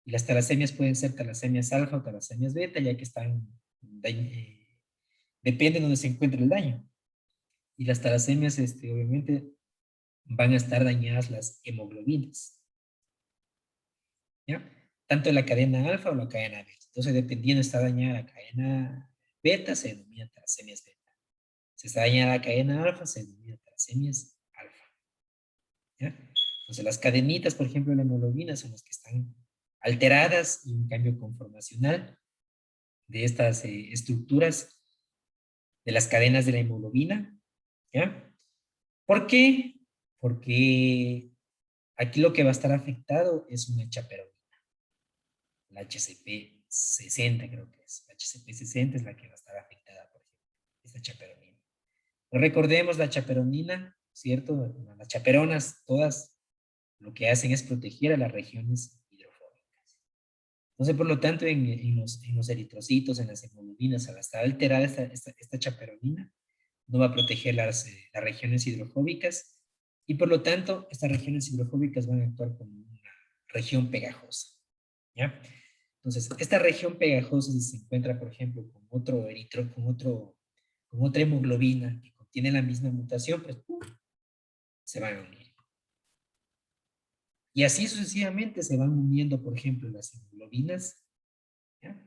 Y las talasemias pueden ser talasemias alfa o talasemias beta, ya que depende de donde se encuentre el daño. Y las talasemias, obviamente, van a estar dañadas las hemoglobinas, ¿ya? Tanto la cadena alfa o la cadena beta. Entonces, dependiendo está dañada la cadena beta, se denomina talasemias beta. Si está dañada la cadena alfa, se denomina talasemias alfa, ¿ya? Entonces, las cadenitas, por ejemplo, de la hemoglobina son las que están alteradas y un cambio conformacional de estas estructuras de las cadenas de la hemoglobina, ¿ya? ¿Por qué? Porque aquí lo que va a estar afectado es una chaperonina, la HCP60 creo que es. La HCP60 es la que va a estar afectada, por ejemplo, esta chaperonina. Recordemos la chaperonina, ¿cierto? Las chaperonas, todas lo que hacen es proteger a las regiones hidrofóbicas. Entonces, por lo tanto, en los eritrocitos, en las hemoglobinas, al estar alterada esta chaperonina, no va a proteger las regiones hidrofóbicas y por lo tanto estas regiones hidrofóbicas van a actuar como una región pegajosa, ¿ya? Entonces, esta región pegajosa, si se encuentra, por ejemplo, con otra hemoglobina que contiene la misma mutación, pues ¡pum!, se van a unir. Y así sucesivamente se van uniendo, por ejemplo, las hemoglobinas, ¿ya?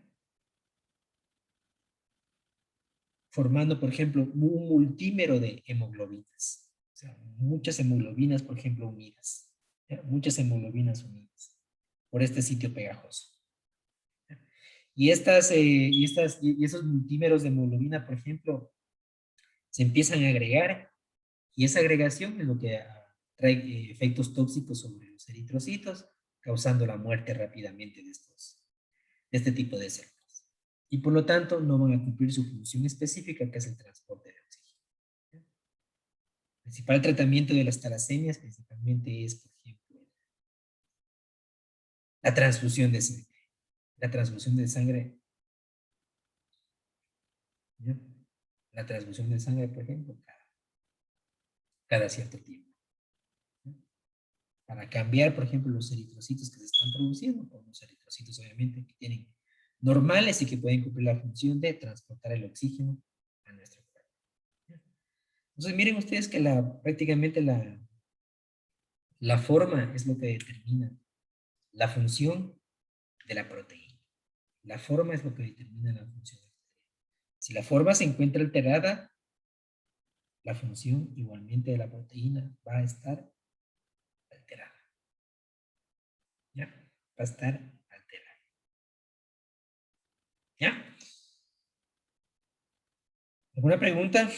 Formando, por ejemplo, un multímero de hemoglobinas. O sea, muchas hemoglobinas, por ejemplo, unidas. ¿Ya? Muchas hemoglobinas unidas por este sitio pegajoso. ¿Ya? Y esos multímeros de hemoglobina, por ejemplo, se empiezan a agregar y esa agregación es lo que trae efectos tóxicos sobre los eritrocitos, causando la muerte rápidamente de este tipo de células. Y por lo tanto no van a cumplir su función específica, que es el transporte de oxígeno. El principal tratamiento de las talasemias principalmente es, por ejemplo, la transfusión de sangre. La transfusión de sangre, ¿ya? La transfusión de sangre, por ejemplo, cada cierto tiempo, ¿ya? Para cambiar, por ejemplo, los eritrocitos que se están produciendo, o los eritrocitos obviamente que tienen normales y que pueden cumplir la función de transportar el oxígeno a nuestro cuerpo. ¿Ya? Entonces, miren ustedes que prácticamente la forma es lo que determina la función de la proteína. La forma es lo que determina la función de la proteína. Si la forma se encuentra alterada, la función igualmente de la proteína va a estar alterada. ¿Ya? Va a estar alterada. ¿Ya? ¿Alguna pregunta?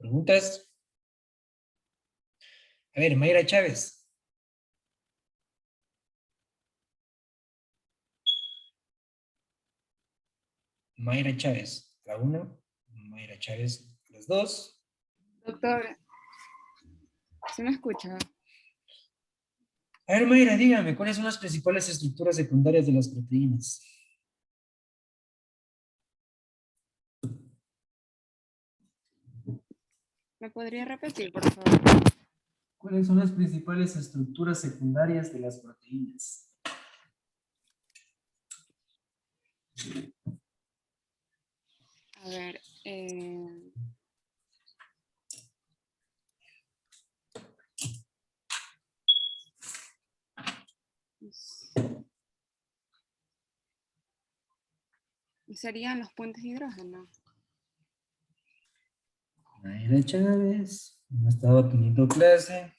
¿Preguntas? A ver, Mayra Chávez. Mayra Chávez, la una. Mayra Chávez, las dos. Doctor, ¿sí me escucha? A ver, Mayra, dígame, ¿cuáles son las principales estructuras secundarias de las proteínas? ¿Me podría repetir, por favor? ¿Cuáles son las principales estructuras secundarias de las proteínas? A ver, serían los puentes de hidrógeno. Mayra Chávez, no estaba teniendo clase.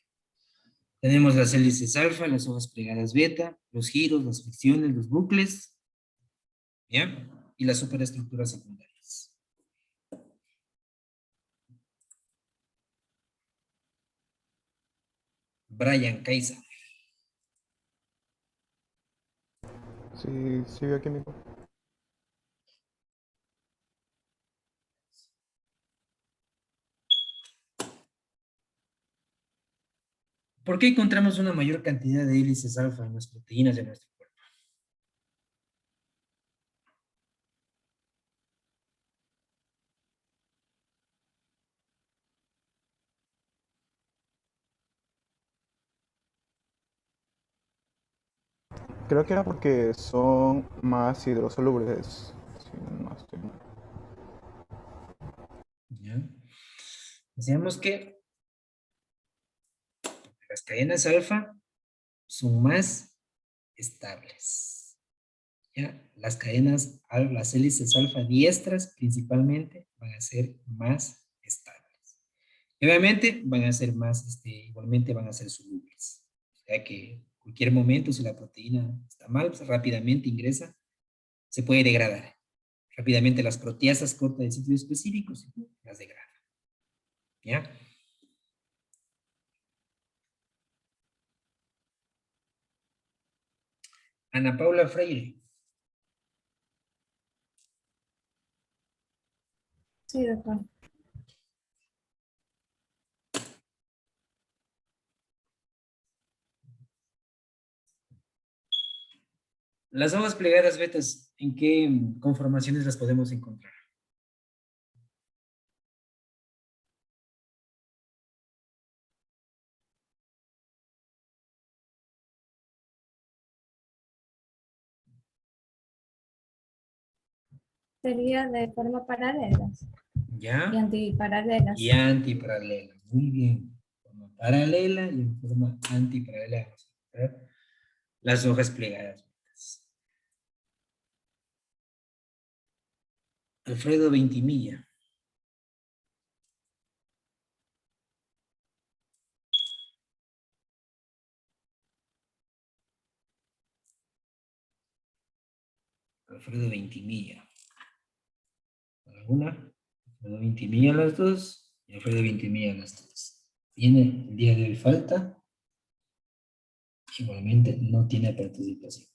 Tenemos las hélices alfa, las hojas plegadas beta, los giros, las fricciones, los bucles, ¿ya? Y las superestructuras secundarias. Brian Kaiser. Sí, sí, bioquímico. ¿Por qué encontramos una mayor cantidad de hélices alfa en las proteínas de nuestro cuerpo? Creo que era porque son más hidrosolubles. Si no estoy mal. ¿Ya? Decíamos que las cadenas alfa son más estables. ¿Ya? Las cadenas, las hélices alfa diestras principalmente van a ser más estables. Y obviamente van a ser más, igualmente van a ser solubles. O sea que en cualquier momento, si la proteína está mal, pues rápidamente ingresa, se puede degradar. Rápidamente las proteasas cortan el sitio específico, y las degrada. ¿Ya? Ana Paula Freire. Sí, doctor. Las hojas plegadas betas, ¿en qué conformaciones las podemos encontrar? Sería de forma paralelas y ¿Ya? antiparalelas. Y antiparalela. Muy bien. Forma paralela y en forma antiparalela. Vamos a encontrar las hojas plegadas betas. Alfredo Ventimilla. Alfredo Ventimilla. Una, Alfredo Ventimilla las dos y Alfredo Ventimilla las dos. Tiene el día de hoy falta. Igualmente no tiene participación.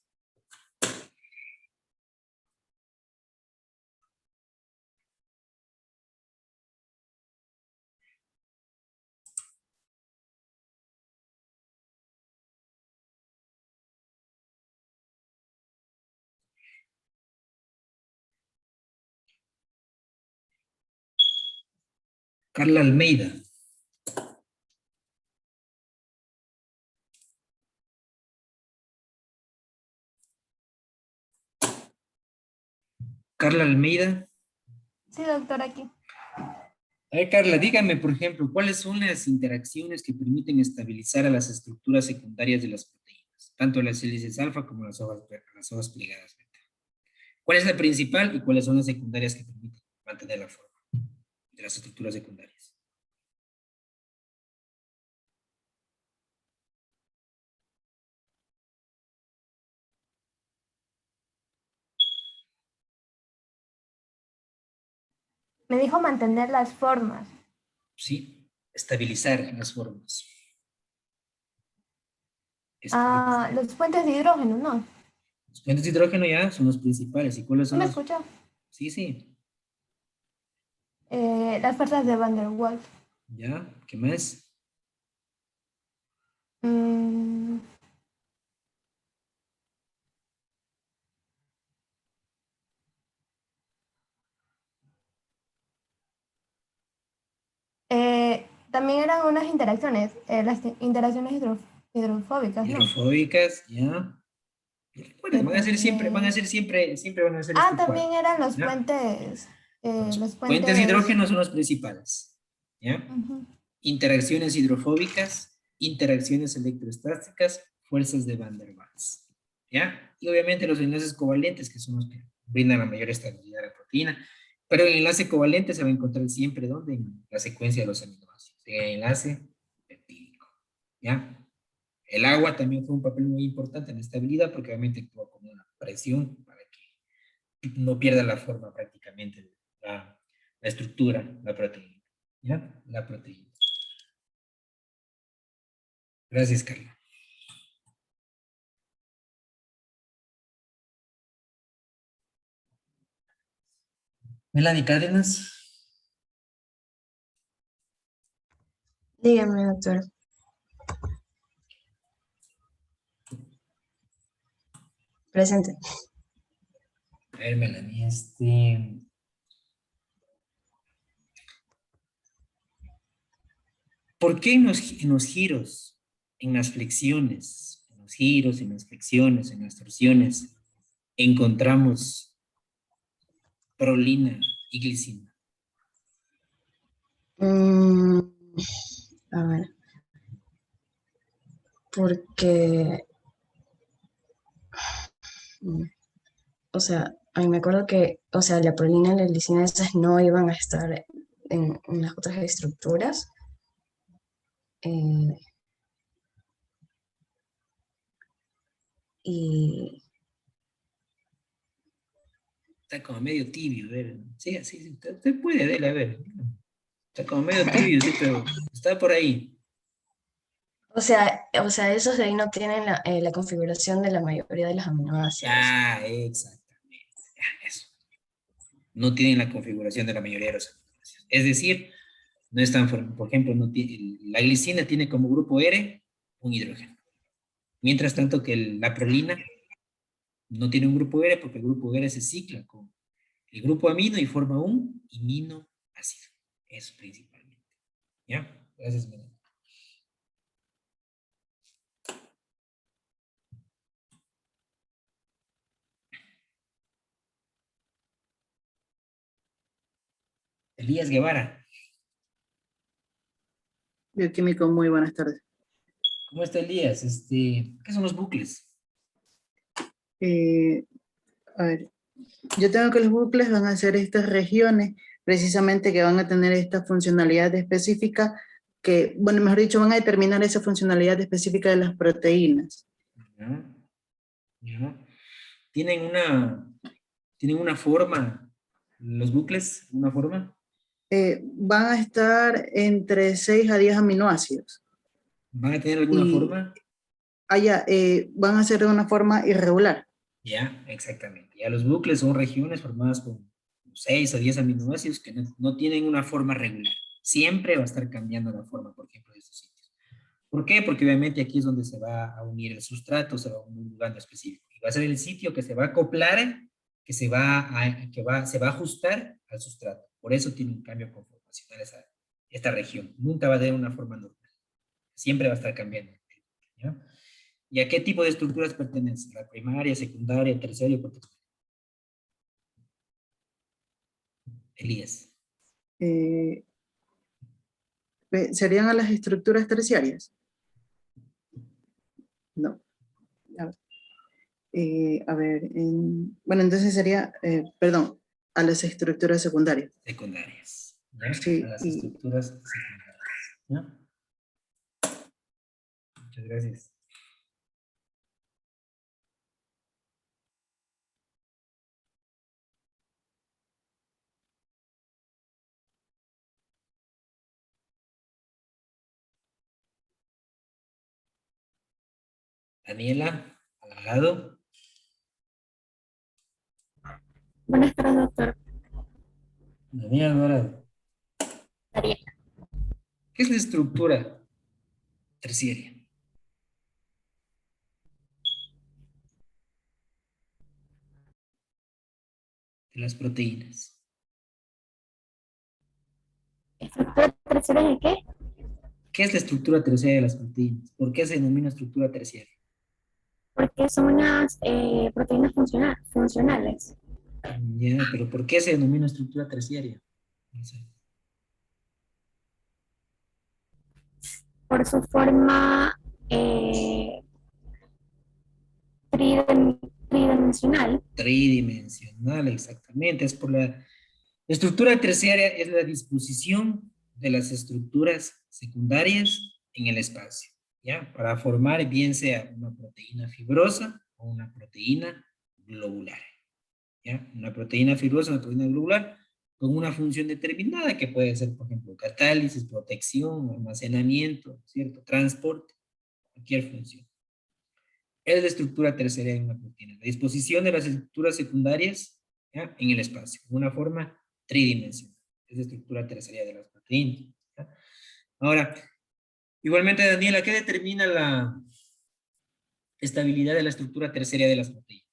Carla Almeida. Carla Almeida. Sí, doctor, aquí. A ver, Carla, dígame, por ejemplo, ¿cuáles son las interacciones que permiten estabilizar a las estructuras secundarias de las proteínas? Tanto las hélices alfa como las hojas plegadas beta. ¿Cuál es la principal y cuáles son las secundarias que permiten mantener la forma de las estructuras secundarias? Me dijo mantener las formas. Sí, estabilizar las formas. Ah, los puentes de hidrógeno, ¿no? Los puentes de hidrógeno ya son los principales. ¿Y cuáles ¿Sí son me los? escucha? Sí, sí. Las fuerzas de Van der Waals. ¿Ya? ¿Qué más? Mm, también eran unas interacciones, las interacciones hidrofóbicas, ¿no? Hidrofóbicas, ¿ya? Recuerden, van a También... ser siempre van a ser Ah, este cuadro. también eran ¿Ya? los Puentes de puentes... hidrógeno son los principales. ¿Ya? Ujú. Interacciones hidrofóbicas, interacciones electrostáticas, fuerzas de Van der Waals. ¿Ya? Y obviamente los enlaces covalentes, que son los que brindan la mayor estabilidad a la proteína. Pero el enlace covalente se va a encontrar siempre, ¿dónde? En la secuencia de los aminoácidos, en el enlace peptídico. ¿Ya? El agua también fue un papel muy importante en la estabilidad porque obviamente actúa como una presión para que no pierda la forma prácticamente, la estructura, la proteína. ¿Ya? La proteína. Gracias, Carla. Melanie Cárdenas. Dígame, doctor. Presente. A ver, Melanie, ¿por qué en los giros, en las flexiones, en los giros, en las flexiones, en las torsiones, encontramos prolina y glicina? Mm, a ver, porque, mm, o sea, a mí me acuerdo que, o sea, la prolina y la glicina esas no iban a estar en las otras estructuras. eh, y, Está como medio tibio, a ver. Sí, sí, sí, usted puede, dele, a ver. Está como medio tibio, sí, pero está por ahí. o sea, esos de ahí no tienen la configuración de la mayoría de los aminoácidos. Ah, exactamente. Ya, eso. No tienen la configuración de la mayoría de los aminoácidos. Es decir, no están, por ejemplo, la glicina tiene como grupo R un hidrógeno. Mientras tanto que la prolina no tiene un grupo R porque el grupo R se cicla con el grupo amino y forma un aminoácido. Eso principalmente. ¿Ya? Gracias, Melanie. Elías Guevara. Bioquímico, muy buenas tardes. ¿Cómo está Elías? ¿Qué son los bucles? Eh, a ver, yo tengo que los bucles van a ser estas regiones precisamente que van a tener esta funcionalidad específica que, bueno, mejor dicho, van a determinar esa funcionalidad específica de las proteínas. ¿Ya? ¿Ya? ¿Tienen una forma, los bucles, una forma? Van a estar entre 6 a 10 aminoácidos ¿Van a tener alguna y forma? van a ser de una forma irregular. Ya, exactamente. Ya los bucles son regiones formadas con 6 o 10 aminoácidos que no tienen una forma regular. Siempre va a estar cambiando la forma, por ejemplo, de estos sitios. ¿Por qué? Porque obviamente aquí es donde se va a unir el sustrato, se va a unir un lugar específico. Y va a ser el sitio que se va a acoplar, se va a ajustar al sustrato. Por eso tiene un cambio conformacional esta región. Nunca va a tener una forma normal. Siempre va a estar cambiando. ¿Ya? ¿Y a qué tipo de estructuras pertenece? ¿La primaria, secundaria, terciaria o terciaria? Elías. Eh, ¿Serían a las estructuras terciarias? No. A ver, bueno, entonces sería, perdón, a las estructuras secundarias. Secundarias. ¿Ya? A Sí, las estructuras secundarias. ¿Ya? Muchas gracias. Daniela, al lado. Buenas tardes, doctor. Daniela Alvarado. Ariel. ¿Qué es la estructura terciaria? De las proteínas. ¿Estructura terciaria de qué? ¿Qué es la estructura terciaria de las proteínas? ¿Por qué se denomina estructura terciaria? Porque son unas proteínas funcionales. Ya, pero ¿por qué se denomina estructura terciaria? No sé. Por su forma tridimensional. Tridimensional, exactamente. Es por la estructura terciaria, es la disposición de las estructuras secundarias en el espacio, ¿ya? Para formar bien sea una proteína fibrosa o una proteína globular, ¿ya? Una proteína fibrosa, una proteína globular, con una función determinada que puede ser, por ejemplo, catálisis, protección, almacenamiento, ¿cierto? Transporte, cualquier función. Es la estructura terciaria de una proteína, la disposición de las estructuras secundarias, ¿ya? En el espacio, de una forma tridimensional. Es la estructura terciaria de las proteínas, ¿ya? Ahora, igualmente, Daniela, ¿qué determina la estabilidad de la estructura terciaria de las proteínas?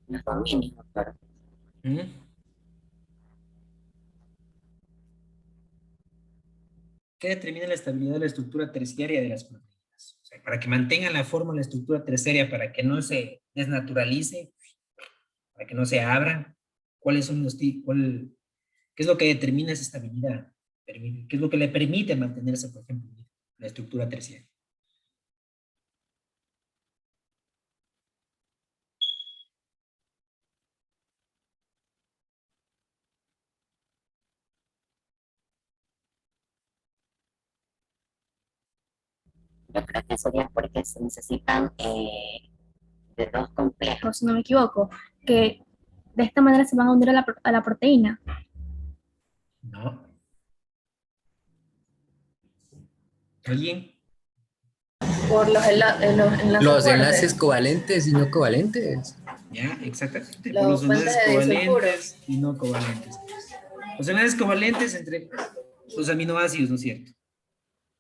Los dominios, doctor. ¿Mm? ¿Qué determina la estabilidad de la estructura terciaria de las proteínas? O sea, para que mantengan la forma de la estructura terciaria, para que no se desnaturalice, para que no se abra, ¿cuáles son los qué es lo que determina esa estabilidad? ¿Qué es lo que le permite mantenerse, por ejemplo, la estructura terciaria? Yo creo que sería porque se necesitan de dos complejos, si no me equivoco, que de esta manera se van a unir a la proteína. No. ¿Alguien? Por los enlaces Los fuertes. enlaces covalentes y no covalentes. Ya, exactamente. Los Por los puentes enlaces de disulfuro. covalentes y no covalentes. Los enlaces covalentes entre los aminoácidos, ¿no es cierto?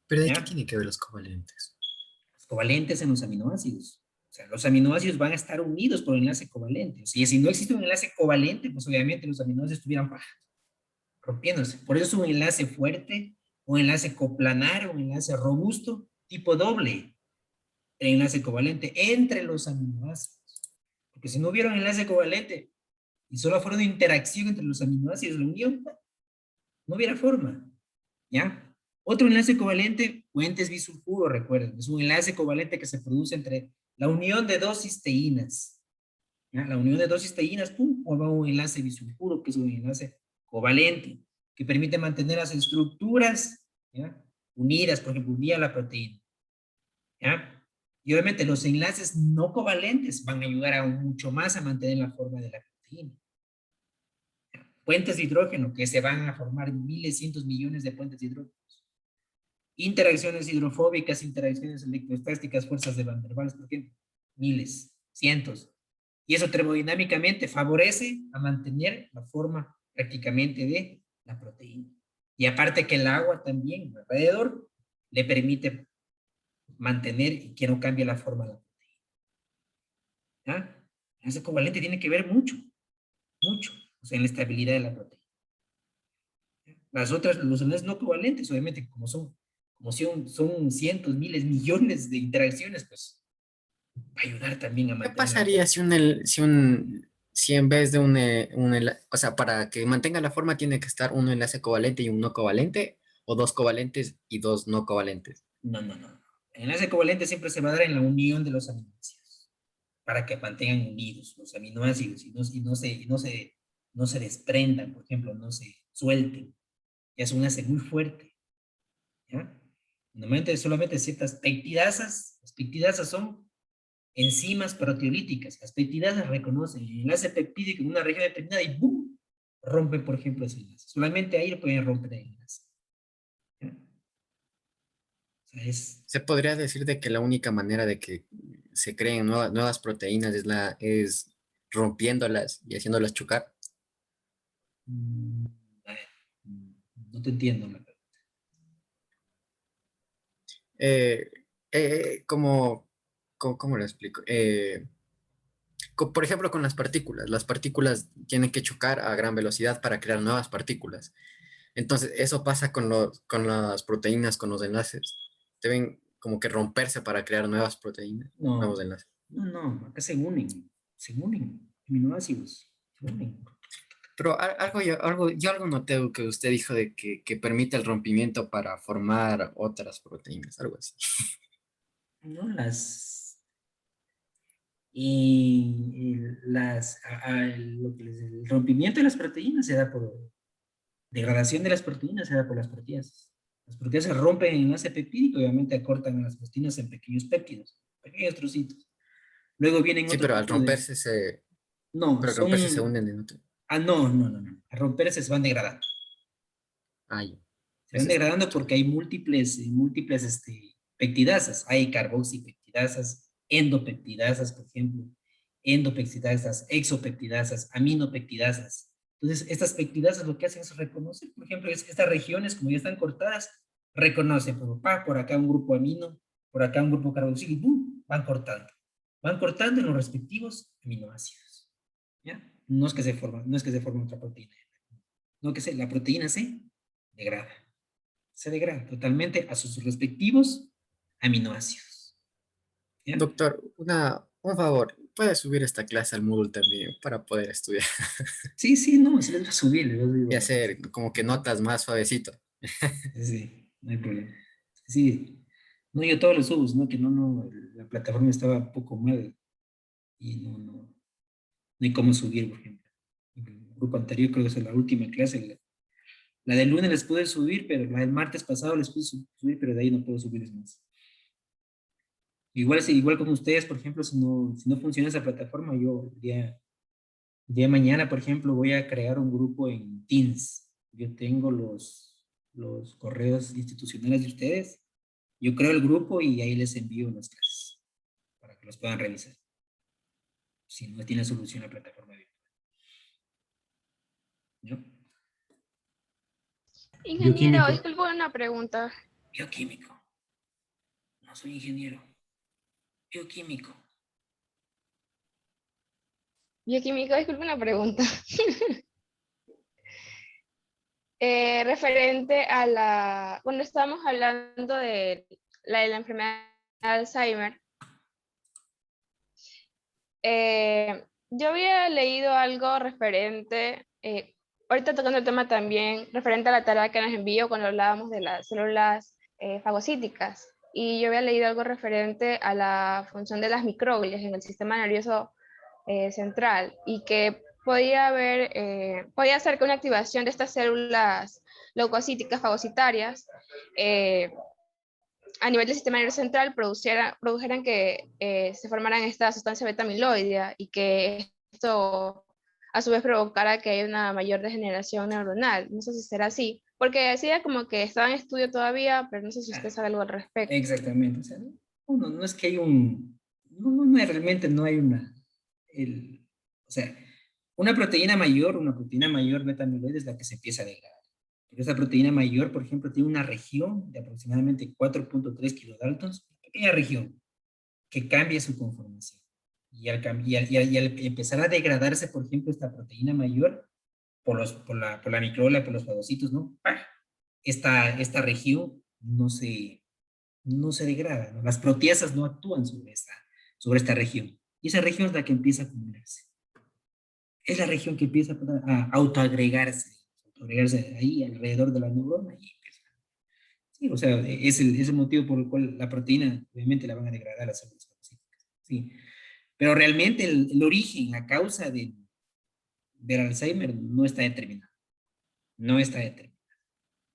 ¿Pero de qué ¿Ya? tiene que ver los covalentes? Los covalentes en los aminoácidos. O sea, los aminoácidos van a estar unidos por enlace covalente. O sea, y si no existe un enlace covalente, pues obviamente los aminoácidos estuvieran rompiéndose. Por eso es un enlace fuerte, un enlace coplanar, un enlace robusto, tipo doble, el enlace covalente entre los aminoácidos. Porque si no hubiera un enlace covalente y solo fuera una interacción entre los aminoácidos, la unión, no hubiera forma. ¿Ya? Otro enlace covalente, puentes bisulfuro, recuerden, es un enlace covalente que se produce entre la unión de dos cisteínas. ¿Ya? La unión de dos cisteínas, pum, forma un enlace bisulfuro, que es un enlace covalente, que permite mantener las estructuras, ¿ya? Unidas, por ejemplo, unida a la proteína. ¿Ya? Y obviamente los enlaces no covalentes van a ayudar aún mucho más a mantener la forma de la proteína. ¿Ya? Puentes de hidrógeno, que se van a formar miles, cientos, millones de puentes de hidrógeno. Interacciones hidrofóbicas, interacciones electrostáticas, fuerzas de Van der Waals, por ejemplo, miles, cientos. Y eso termodinámicamente favorece a mantener la forma prácticamente de la proteína. Y aparte que el agua también alrededor le permite mantener y que no cambie la forma de la proteína. ¿Ya? Ese covalente tiene que ver mucho, mucho, o sea, en la estabilidad de la proteína. Las otras, los enlaces no covalentes, obviamente, como son cientos, miles, millones de interacciones, pues va a ayudar también a ¿Qué mantener. pasaría si en vez de o sea, para que mantenga la forma tiene que estar un enlace covalente y un no covalente, o dos covalentes y dos no covalentes? No. El enlace covalente siempre se va a dar en la unión de los aminoácidos, para que mantengan unidos los aminoácidos y no se desprendan, por ejemplo, no se suelten. Ya es un enlace muy fuerte. ¿Ya? Normalmente solamente ciertas peptidasas. Las peptidasas son enzimas proteolíticas. Las peptidasas reconocen el enlace peptídico en una región determinada y ¡boom! Rompen, por ejemplo, ese enlace. Solamente ahí pueden romper el enlace. ¿Ya? O sea, Se podría decir de que la única manera de que se creen nuevas proteínas es rompiéndolas y haciéndolas chocar. mm, a ver, no te entiendo. Eh, ¿cómo lo explico? Por ejemplo, con las partículas tienen que chocar a gran velocidad para crear nuevas partículas. Entonces, eso pasa con las proteínas, con los enlaces. Deben como que romperse para crear nuevas proteínas, nuevos No, enlaces. no, acá se unen, aminoácidos, se unen. Pero yo algo noté que usted dijo de que permite el rompimiento para formar otras proteínas, algo así. No el rompimiento de las proteínas se da por degradación de las proteínas, se da por las proteasas. Las proteasas rompen en enlace peptídico y obviamente acortan las proteínas en pequeños péptidos, pequeños trocitos. Luego vienen Sí, otro tipo de... No, pero al romperse se son... unen en otro. Ah, no. Al romperse se van degradando. Ah, ya. Se van Eso es. degradando porque hay múltiples peptidasas. Hay carboxipeptidasas, endopeptidasas, por ejemplo, endopeptidasas, exopeptidasas, aminopeptidasas. Entonces, estas peptidasas lo que hacen es reconocer, por ejemplo, estas regiones, como ya están cortadas, reconocen por acá un grupo amino, por acá un grupo carboxílico, y ¡pum! Van cortando. Van cortando en los respectivos aminoácidos. ¿Ya? No es que se forme otra proteína, no que la proteína se degrada. Se degrada totalmente a sus respectivos aminoácidos. ¿Ya? Doctor, un favor, ¿puede subir esta clase al Moodle también para poder estudiar Sí, no, se les va a subir, les y digo. hacer como que notas más suavecito? Sí, no hay problema. Sí, no, yo todos los subo, ¿no? Que no, la plataforma estaba un poco mal y no hay cómo subir, por ejemplo. El grupo anterior, creo que es la última clase, la del lunes les pude subir, pero la del martes pasado les pude subir, pero de ahí no puedo subirles más. Igual como ustedes, por ejemplo, si no funciona esa plataforma, yo el día de mañana, por ejemplo, voy a crear un grupo en Teams. Yo tengo los correos institucionales de ustedes. Yo creo el grupo y ahí les envío las clases para que los puedan revisar. Si no tiene solución la plataforma virtual. ¿No? Ingeniero, Bioquímico. disculpe una pregunta. Bioquímico. No soy ingeniero. Bioquímico. Bioquímico, disculpe una pregunta. Referente a cuando estábamos hablando de la enfermedad de Alzheimer, yo había leído algo referente, ahorita tocando el tema también, referente a la tarea que nos envió cuando hablábamos de las células fagocíticas. Y yo había leído algo referente a la función de las microglias en el sistema nervioso central y que podía hacer que una activación de estas células leucocíticas fagocitarias a nivel del sistema nervioso central produjeran que se formaran esta sustancia beta-amiloidea y que esto a su vez provocara que haya una mayor degeneración neuronal. No sé si será así, porque decía como que estaba en estudio todavía, pero no sé si usted sabe algo al respecto. Exactamente. O sea, no es que hay realmente no hay o sea, una proteína mayor beta-amiloide es la que se empieza a degradar. Pero esa proteína mayor, por ejemplo, tiene una región de aproximadamente 4.3 kilodaltons, una pequeña región, que cambia su conformación. Y al empezar a degradarse, por ejemplo, esta proteína mayor, por la microla, por los fagocitos, ¿no? ¡Pah! Esta región no se degrada, ¿no? Las proteasas no actúan sobre esta región. Y esa región es la que empieza a acumularse. Es la región que empieza a autoagregarse ahí alrededor de la neurona. Y sí, o sea, es el motivo por el cual la proteína, obviamente, la van a degradar las células fagocíticas. Sí. Pero realmente el origen, la causa del Alzheimer no está determinado. No está determinado.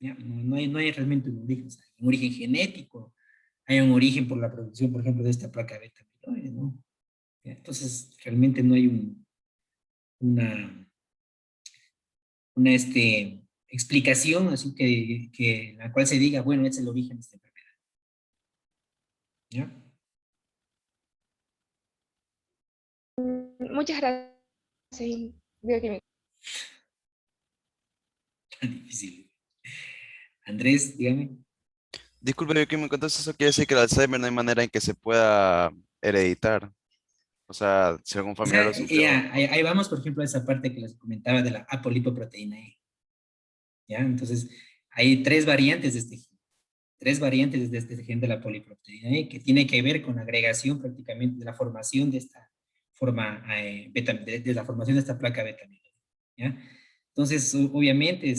¿ya? No hay realmente un origen, o sea, un origen genético, hay un origen por la producción, por ejemplo, de esta placa beta amiloide, ¿no? ¿Ya? Entonces, realmente no hay una explicación así que la cual se diga, bueno, es el origen de esta enfermedad. ¿Ya? Muchas gracias, bioquímico. Tan difícil. Andrés, dígame. Disculpe, bioquímico, entonces eso quiere decir que el Alzheimer no hay manera en que se pueda hereditar. O sea, si algún O familiar sea, lo sufrió. ahí vamos, por ejemplo, a esa parte que les comentaba de la apolipoproteína E. ¿Ya? Entonces, hay tres variantes de este gen. Tres variantes de este gen de la poliproteína E que tiene que ver con la agregación prácticamente de la formación de esta forma de la formación de esta placa beta amiloide. ¿Ya? Entonces, obviamente,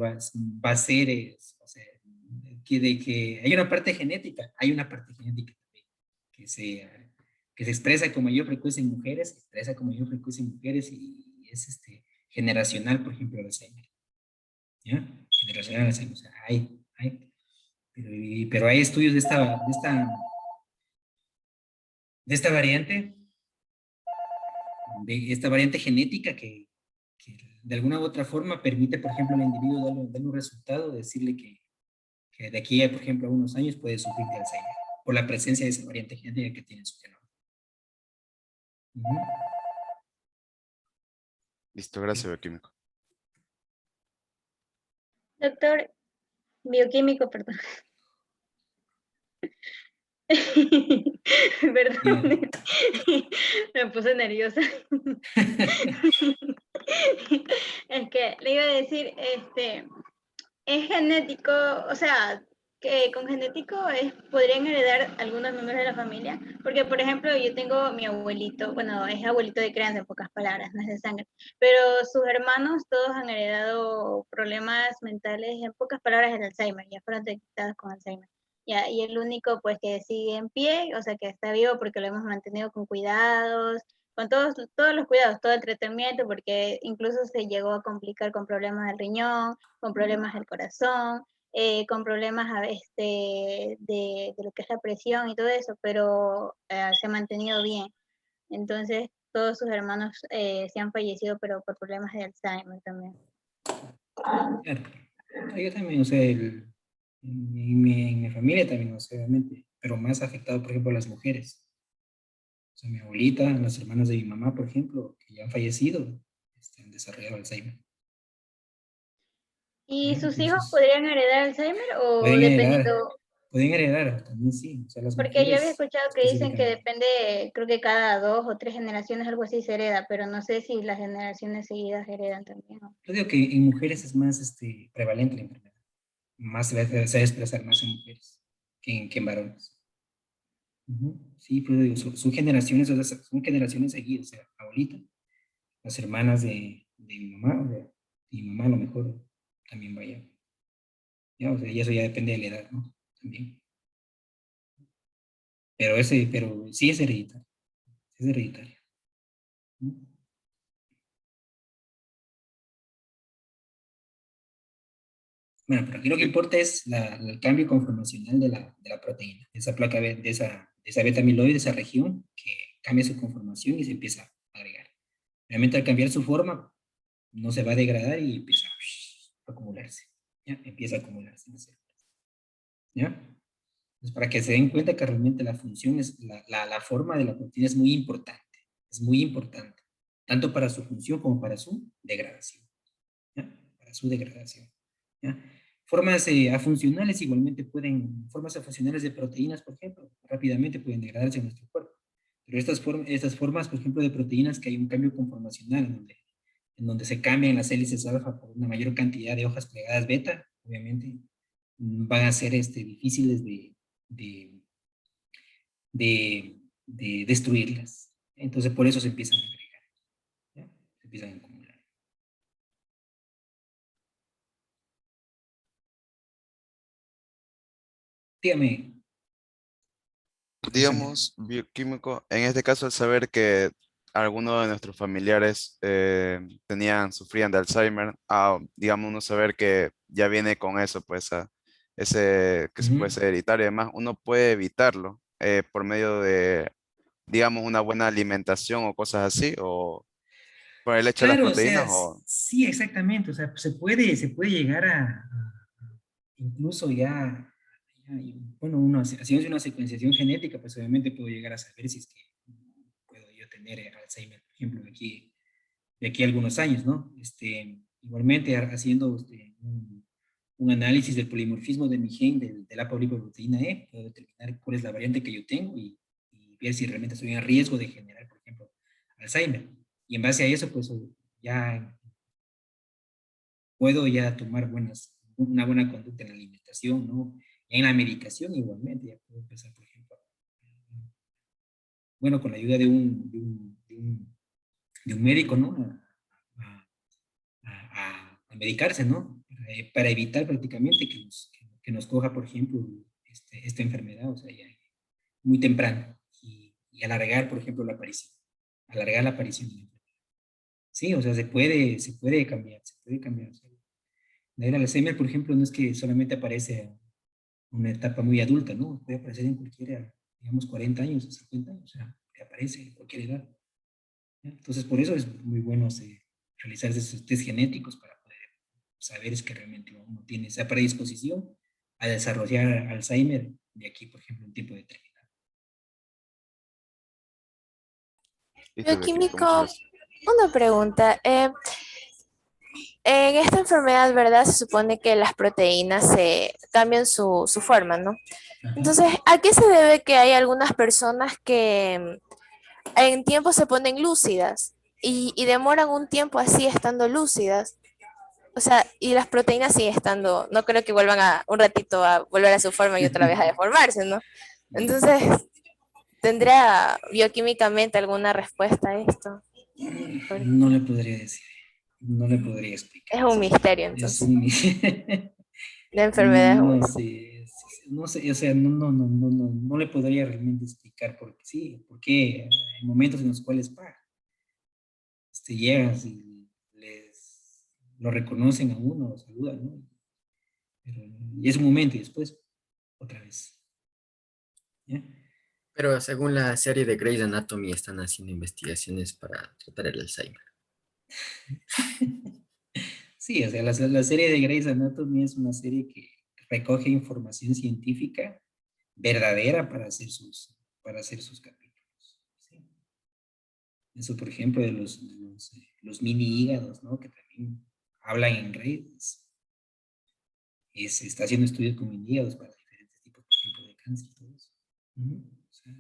va a ser, o sea, que hay una parte genética, también que se, que se expresa con mayor frecuencia en mujeres, y es generacional, por ejemplo, el Alzheimer. ¿Ya? Generacional Alzheimer, o sea, pero hay estudios de esta variante, de esta variante genética que de alguna u otra forma permite, por ejemplo, al individuo darle un resultado, decirle que de aquí a, por ejemplo, a unos años puede sufrir de Alzheimer, por la presencia de esa variante genética que tiene en su genoma. Ujú. Listo, gracias, bioquímico. Doctor, bioquímico, perdón. Perdón, me puse nerviosa. Es que le iba a decir, es genético, o sea, que con genético podrían heredar algunos miembros de la familia, porque por ejemplo yo tengo mi abuelito, bueno, es abuelito de crianza en pocas palabras, no es de sangre, pero sus hermanos todos han heredado problemas mentales, en pocas palabras el Alzheimer, ya fueron detectados con Alzheimer. Ya, y el único pues que sigue en pie, o sea que está vivo porque lo hemos mantenido con cuidados, con todos los cuidados, todo el tratamiento, porque incluso se llegó a complicar con problemas del riñón, con problemas del corazón, con problemas de lo que es la presión y todo eso, pero se ha mantenido bien. Entonces, todos sus hermanos se han fallecido, pero por problemas de Alzheimer también. Claro. Yo también, o sea, en mi familia también, o sea, obviamente, pero más afectado, por ejemplo, las mujeres. O sea, mi abuelita, las hermanas de mi mamá, por ejemplo, que ya han fallecido, han desarrollado Alzheimer. ¿Y ¿Ya? sus hijos Entonces, podrían heredar Alzheimer o pueden heredar, dependiendo? pueden heredar, también sí, o sea, las Porque yo había mujeres escuchado que dicen que específicamente. depende, creo que cada 2 o 3 generaciones algo así se hereda, pero no sé si las generaciones seguidas heredan también, ¿no? Yo digo que en mujeres es más prevalente la enfermedad, más se va a expresar más en mujeres que en varones. Ujú. Sí, pues digo, son generaciones, o sea, son generaciones seguidas, o sea, abuelita, las hermanas de mi mamá, o sea, y mi mamá a lo mejor también vaya, ya, o sea, y eso ya depende de la edad, ¿no? También. Pero sí es hereditario. ¿No? Bueno, pero aquí lo que importa es el cambio conformacional de la proteína, de esa placa, de esa beta amiloide, de esa región, que cambia su conformación y se empieza a agregar. Realmente al cambiar su forma, no se va a degradar y empieza a acumularse. ¿Ya? Empieza a acumularse en las células. ¿Ya? Entonces, para que se den cuenta que realmente la función es, la forma de la proteína es muy importante, tanto para su función como para su degradación. ¿Ya? Para su degradación. ¿Ya? Formas afuncionales igualmente formas afuncionales de proteínas, por ejemplo, rápidamente pueden degradarse en nuestro cuerpo. Pero estas formas, por ejemplo, de proteínas que hay un cambio conformacional en donde se cambian las hélices alfa por una mayor cantidad de hojas plegadas beta, obviamente van a ser difíciles de, de destruirlas. Entonces, por eso se empiezan a agregar, ¿ya? Se empiezan a acumular. Dígame, Alexander. Digamos, bioquímico, en este caso, al saber que algunos de nuestros familiares sufrían de Alzheimer, digamos, uno saber que ya viene con eso, pues, ese que se puede Ujú. ser hereditario y demás, uno puede evitarlo por medio de, digamos, una buena alimentación o cosas así, o por el hecho de las Claro, o sea, proteínas, o... sí, exactamente, o sea, se puede llegar incluso bueno, haciendo una secuenciación genética, pues obviamente puedo llegar a saber si es que puedo yo tener Alzheimer, por ejemplo, de aquí a algunos años, ¿no? Igualmente, haciendo un análisis del polimorfismo de mi gen, de la poliproteína E, puedo determinar cuál es la variante que yo tengo y ver si realmente estoy en riesgo de generar, por ejemplo, Alzheimer. Y en base a eso, pues ya puedo ya tomar una buena conducta en la alimentación, ¿no? Y en la medicación igualmente, ya puedo empezar, por ejemplo, bueno, con la ayuda de un médico, ¿no? A medicarse, ¿no? Para evitar prácticamente que nos coja, por ejemplo, esta enfermedad, o sea, ya muy temprano, y alargar, por ejemplo, la aparición, alargar la aparición de la enfermedad. Sí, o sea, se puede cambiar, se puede cambiar. O sea, el Alzheimer, por ejemplo, no es que solamente aparece a una etapa muy adulta, ¿no? Puede aparecer en cualquier, digamos, 40 años o 50 años, o sea, que aparece en cualquier edad. ¿Ya? Entonces, por eso es muy bueno realizar esos test genéticos para poder saber es que realmente uno tiene esa predisposición a desarrollar Alzheimer de aquí, por ejemplo, un tiempo determinado. Listo, bioquímico, muchas Bioquímico, gracias. una pregunta. En esta enfermedad, ¿verdad? Se supone que las proteínas se cambian su forma, ¿no? Ajá. Entonces, ¿a qué se debe que hay algunas personas que en tiempo se ponen lúcidas y demoran un tiempo así estando lúcidas? O sea, y las proteínas siguen estando, no creo que vuelvan a un ratito a volver a su forma y otra vez a deformarse, ¿no? Entonces, ¿tendrá bioquímicamente alguna respuesta a esto? No le podría decir, no le podría explicar. Es un misterio, Es entonces. un... La enfermedad es No una. sé, no sé, o sea, no le podría realmente explicar por qué sí, porque hay momentos en los cuales llegas y lo reconocen a uno, lo saludan, ¿no? Pero, y es un momento y después, otra vez. ¿Ya? Pero según la serie de Grey's Anatomy están haciendo investigaciones para tratar el Alzheimer. Sí, o sea, la serie de Grey's Anatomy es una serie que recoge información científica verdadera para hacer sus capítulos. ¿Sí? Eso, por ejemplo, de los mini hígados, ¿no? Que también hablan en redes. Se está haciendo estudios con mini hígados para diferentes tipos, por ejemplo, de cáncer y todo eso. O sea,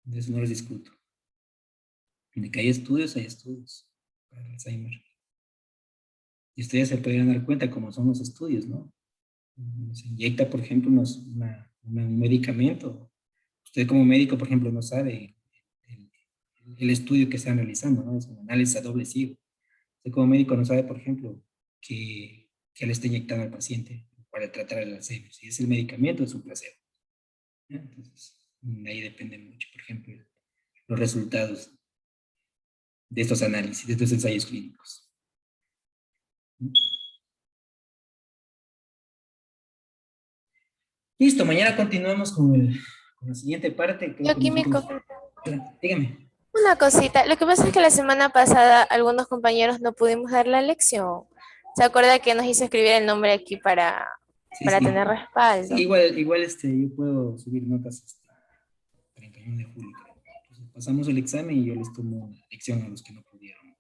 de eso no les discuto. De que hay estudios para el Alzheimer. Y ustedes se podrían dar cuenta cómo son los estudios, ¿no? Se inyecta, por ejemplo, un medicamento. Usted como médico, por ejemplo, no sabe el, el estudio que están realizando, ¿no? Es un análisis a doble ciego. Usted como médico no sabe, por ejemplo, que le está inyectando al paciente para tratar el Alzheimer. Si es el medicamento, es un placebo. ¿Ya? Entonces, de ahí depende mucho, por ejemplo, los resultados de estos análisis, de estos ensayos clínicos. Listo, mañana continuamos con la siguiente parte. Creo que Bioquímico. nosotros... Dígame. Una cosita, lo que pasa es que la semana pasada algunos compañeros no pudimos dar la lección. ¿Se acuerda que nos hizo escribir el nombre aquí Sí, para sí. tener respaldo? Sí, igual yo puedo subir notas hasta 31 de julio, creo. Entonces, pasamos el examen y yo les tomo lección a los que no pudieron.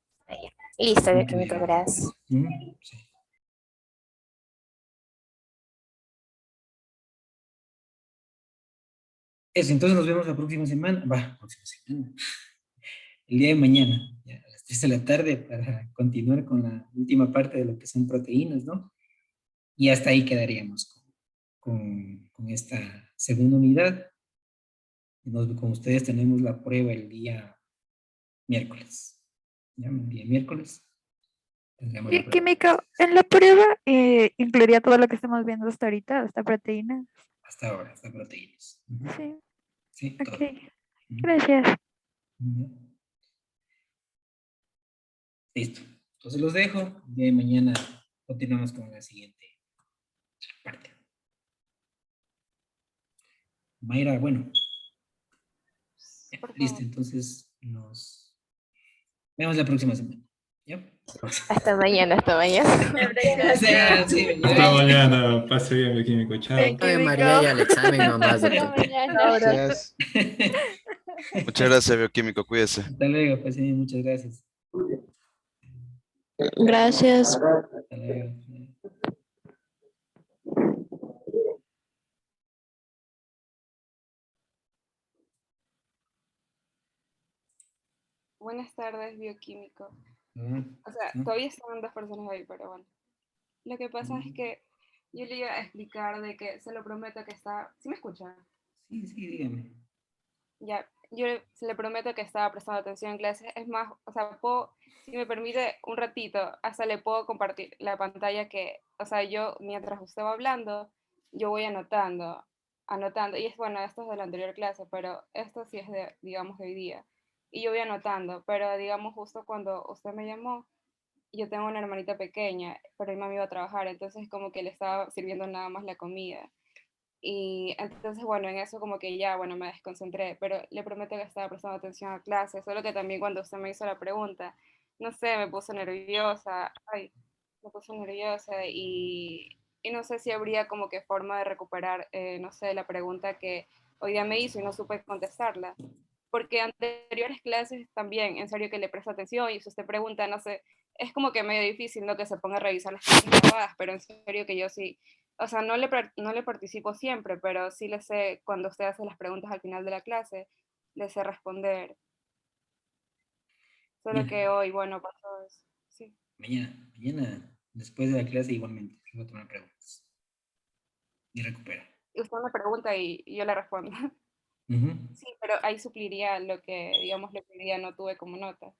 Listo, No bioquímico, pudieron. gracias. Sí. Eso, entonces nos vemos la próxima semana. Próxima semana. El día de mañana, ya, a las 3 de la tarde, para continuar con la última parte de lo que son proteínas, ¿no? Y hasta ahí quedaríamos con esta segunda unidad. Con ustedes tenemos la prueba el día miércoles. ¿Ya? El día miércoles tendremos la prueba. Química, en la prueba incluiría todo lo que estamos viendo hasta ahorita, esta proteína. Hasta ahora, hasta proteínas. Sí, Sí, todo. ok. Gracias. Ya. Listo. Entonces los dejo. De mañana continuamos con la siguiente parte. Mayra, bueno. Ya, Por listo, favor. entonces nos vemos la próxima semana. ¿Ya? Hasta mañana, hasta mañana. O sea, sí, Hasta mañana. Pase bien, bioquímico. Chao. Ave María y al examen nomás. Hasta mañana. Gracias. Muchas gracias, bioquímico, cuídese. Hasta luego, pues sí, muchas gracias. Gracias. Hasta luego. Buenas tardes, bioquímico. Mm, O sea, sí. todavía están dos personas ahí, pero bueno. Lo que pasa es que yo le iba a explicar de que se lo prometo que está... ¿Sí me escucha? Sí, sí, dígame. Ya, yo se le prometo que estaba prestando atención en clases. Es más, o sea, puedo, si me permite un ratito, hasta le puedo compartir la pantalla que, o sea, yo mientras usted va hablando, yo voy anotando, anotando. Y es bueno, esto es de la anterior clase, pero esto sí es de, digamos, de hoy día. Y yo voy anotando, pero digamos, justo cuando usted me llamó, yo tengo una hermanita pequeña, pero mi mamá iba a trabajar, entonces como que le estaba sirviendo nada más la comida. Y entonces, bueno, en eso como que ya, bueno, me desconcentré, pero le prometo que estaba prestando atención a clase, solo que también cuando usted me hizo la pregunta, no sé, me puse nerviosa, ay, me puse nerviosa y no sé si habría como que forma de recuperar, no sé, la pregunta que hoy día me hizo y no supe contestarla. Porque anteriores clases también, en serio que le presto atención y si usted pregunta, no sé, es como que medio difícil, ¿no? Que se ponga a revisar las clases grabadas, pero en serio que yo sí, o sea, no le participo siempre, pero sí le sé, cuando usted hace las preguntas al final de la clase, le sé responder. Solo Ya, que hoy, bueno, pasó eso. Sí. mañana, después de la clase, igualmente, voy a tomar preguntas. Y recupera. Y usted me pregunta y yo le respondo. Ujú. Sí, pero ahí supliría lo que, digamos, lo que hoy día no tuve como nota.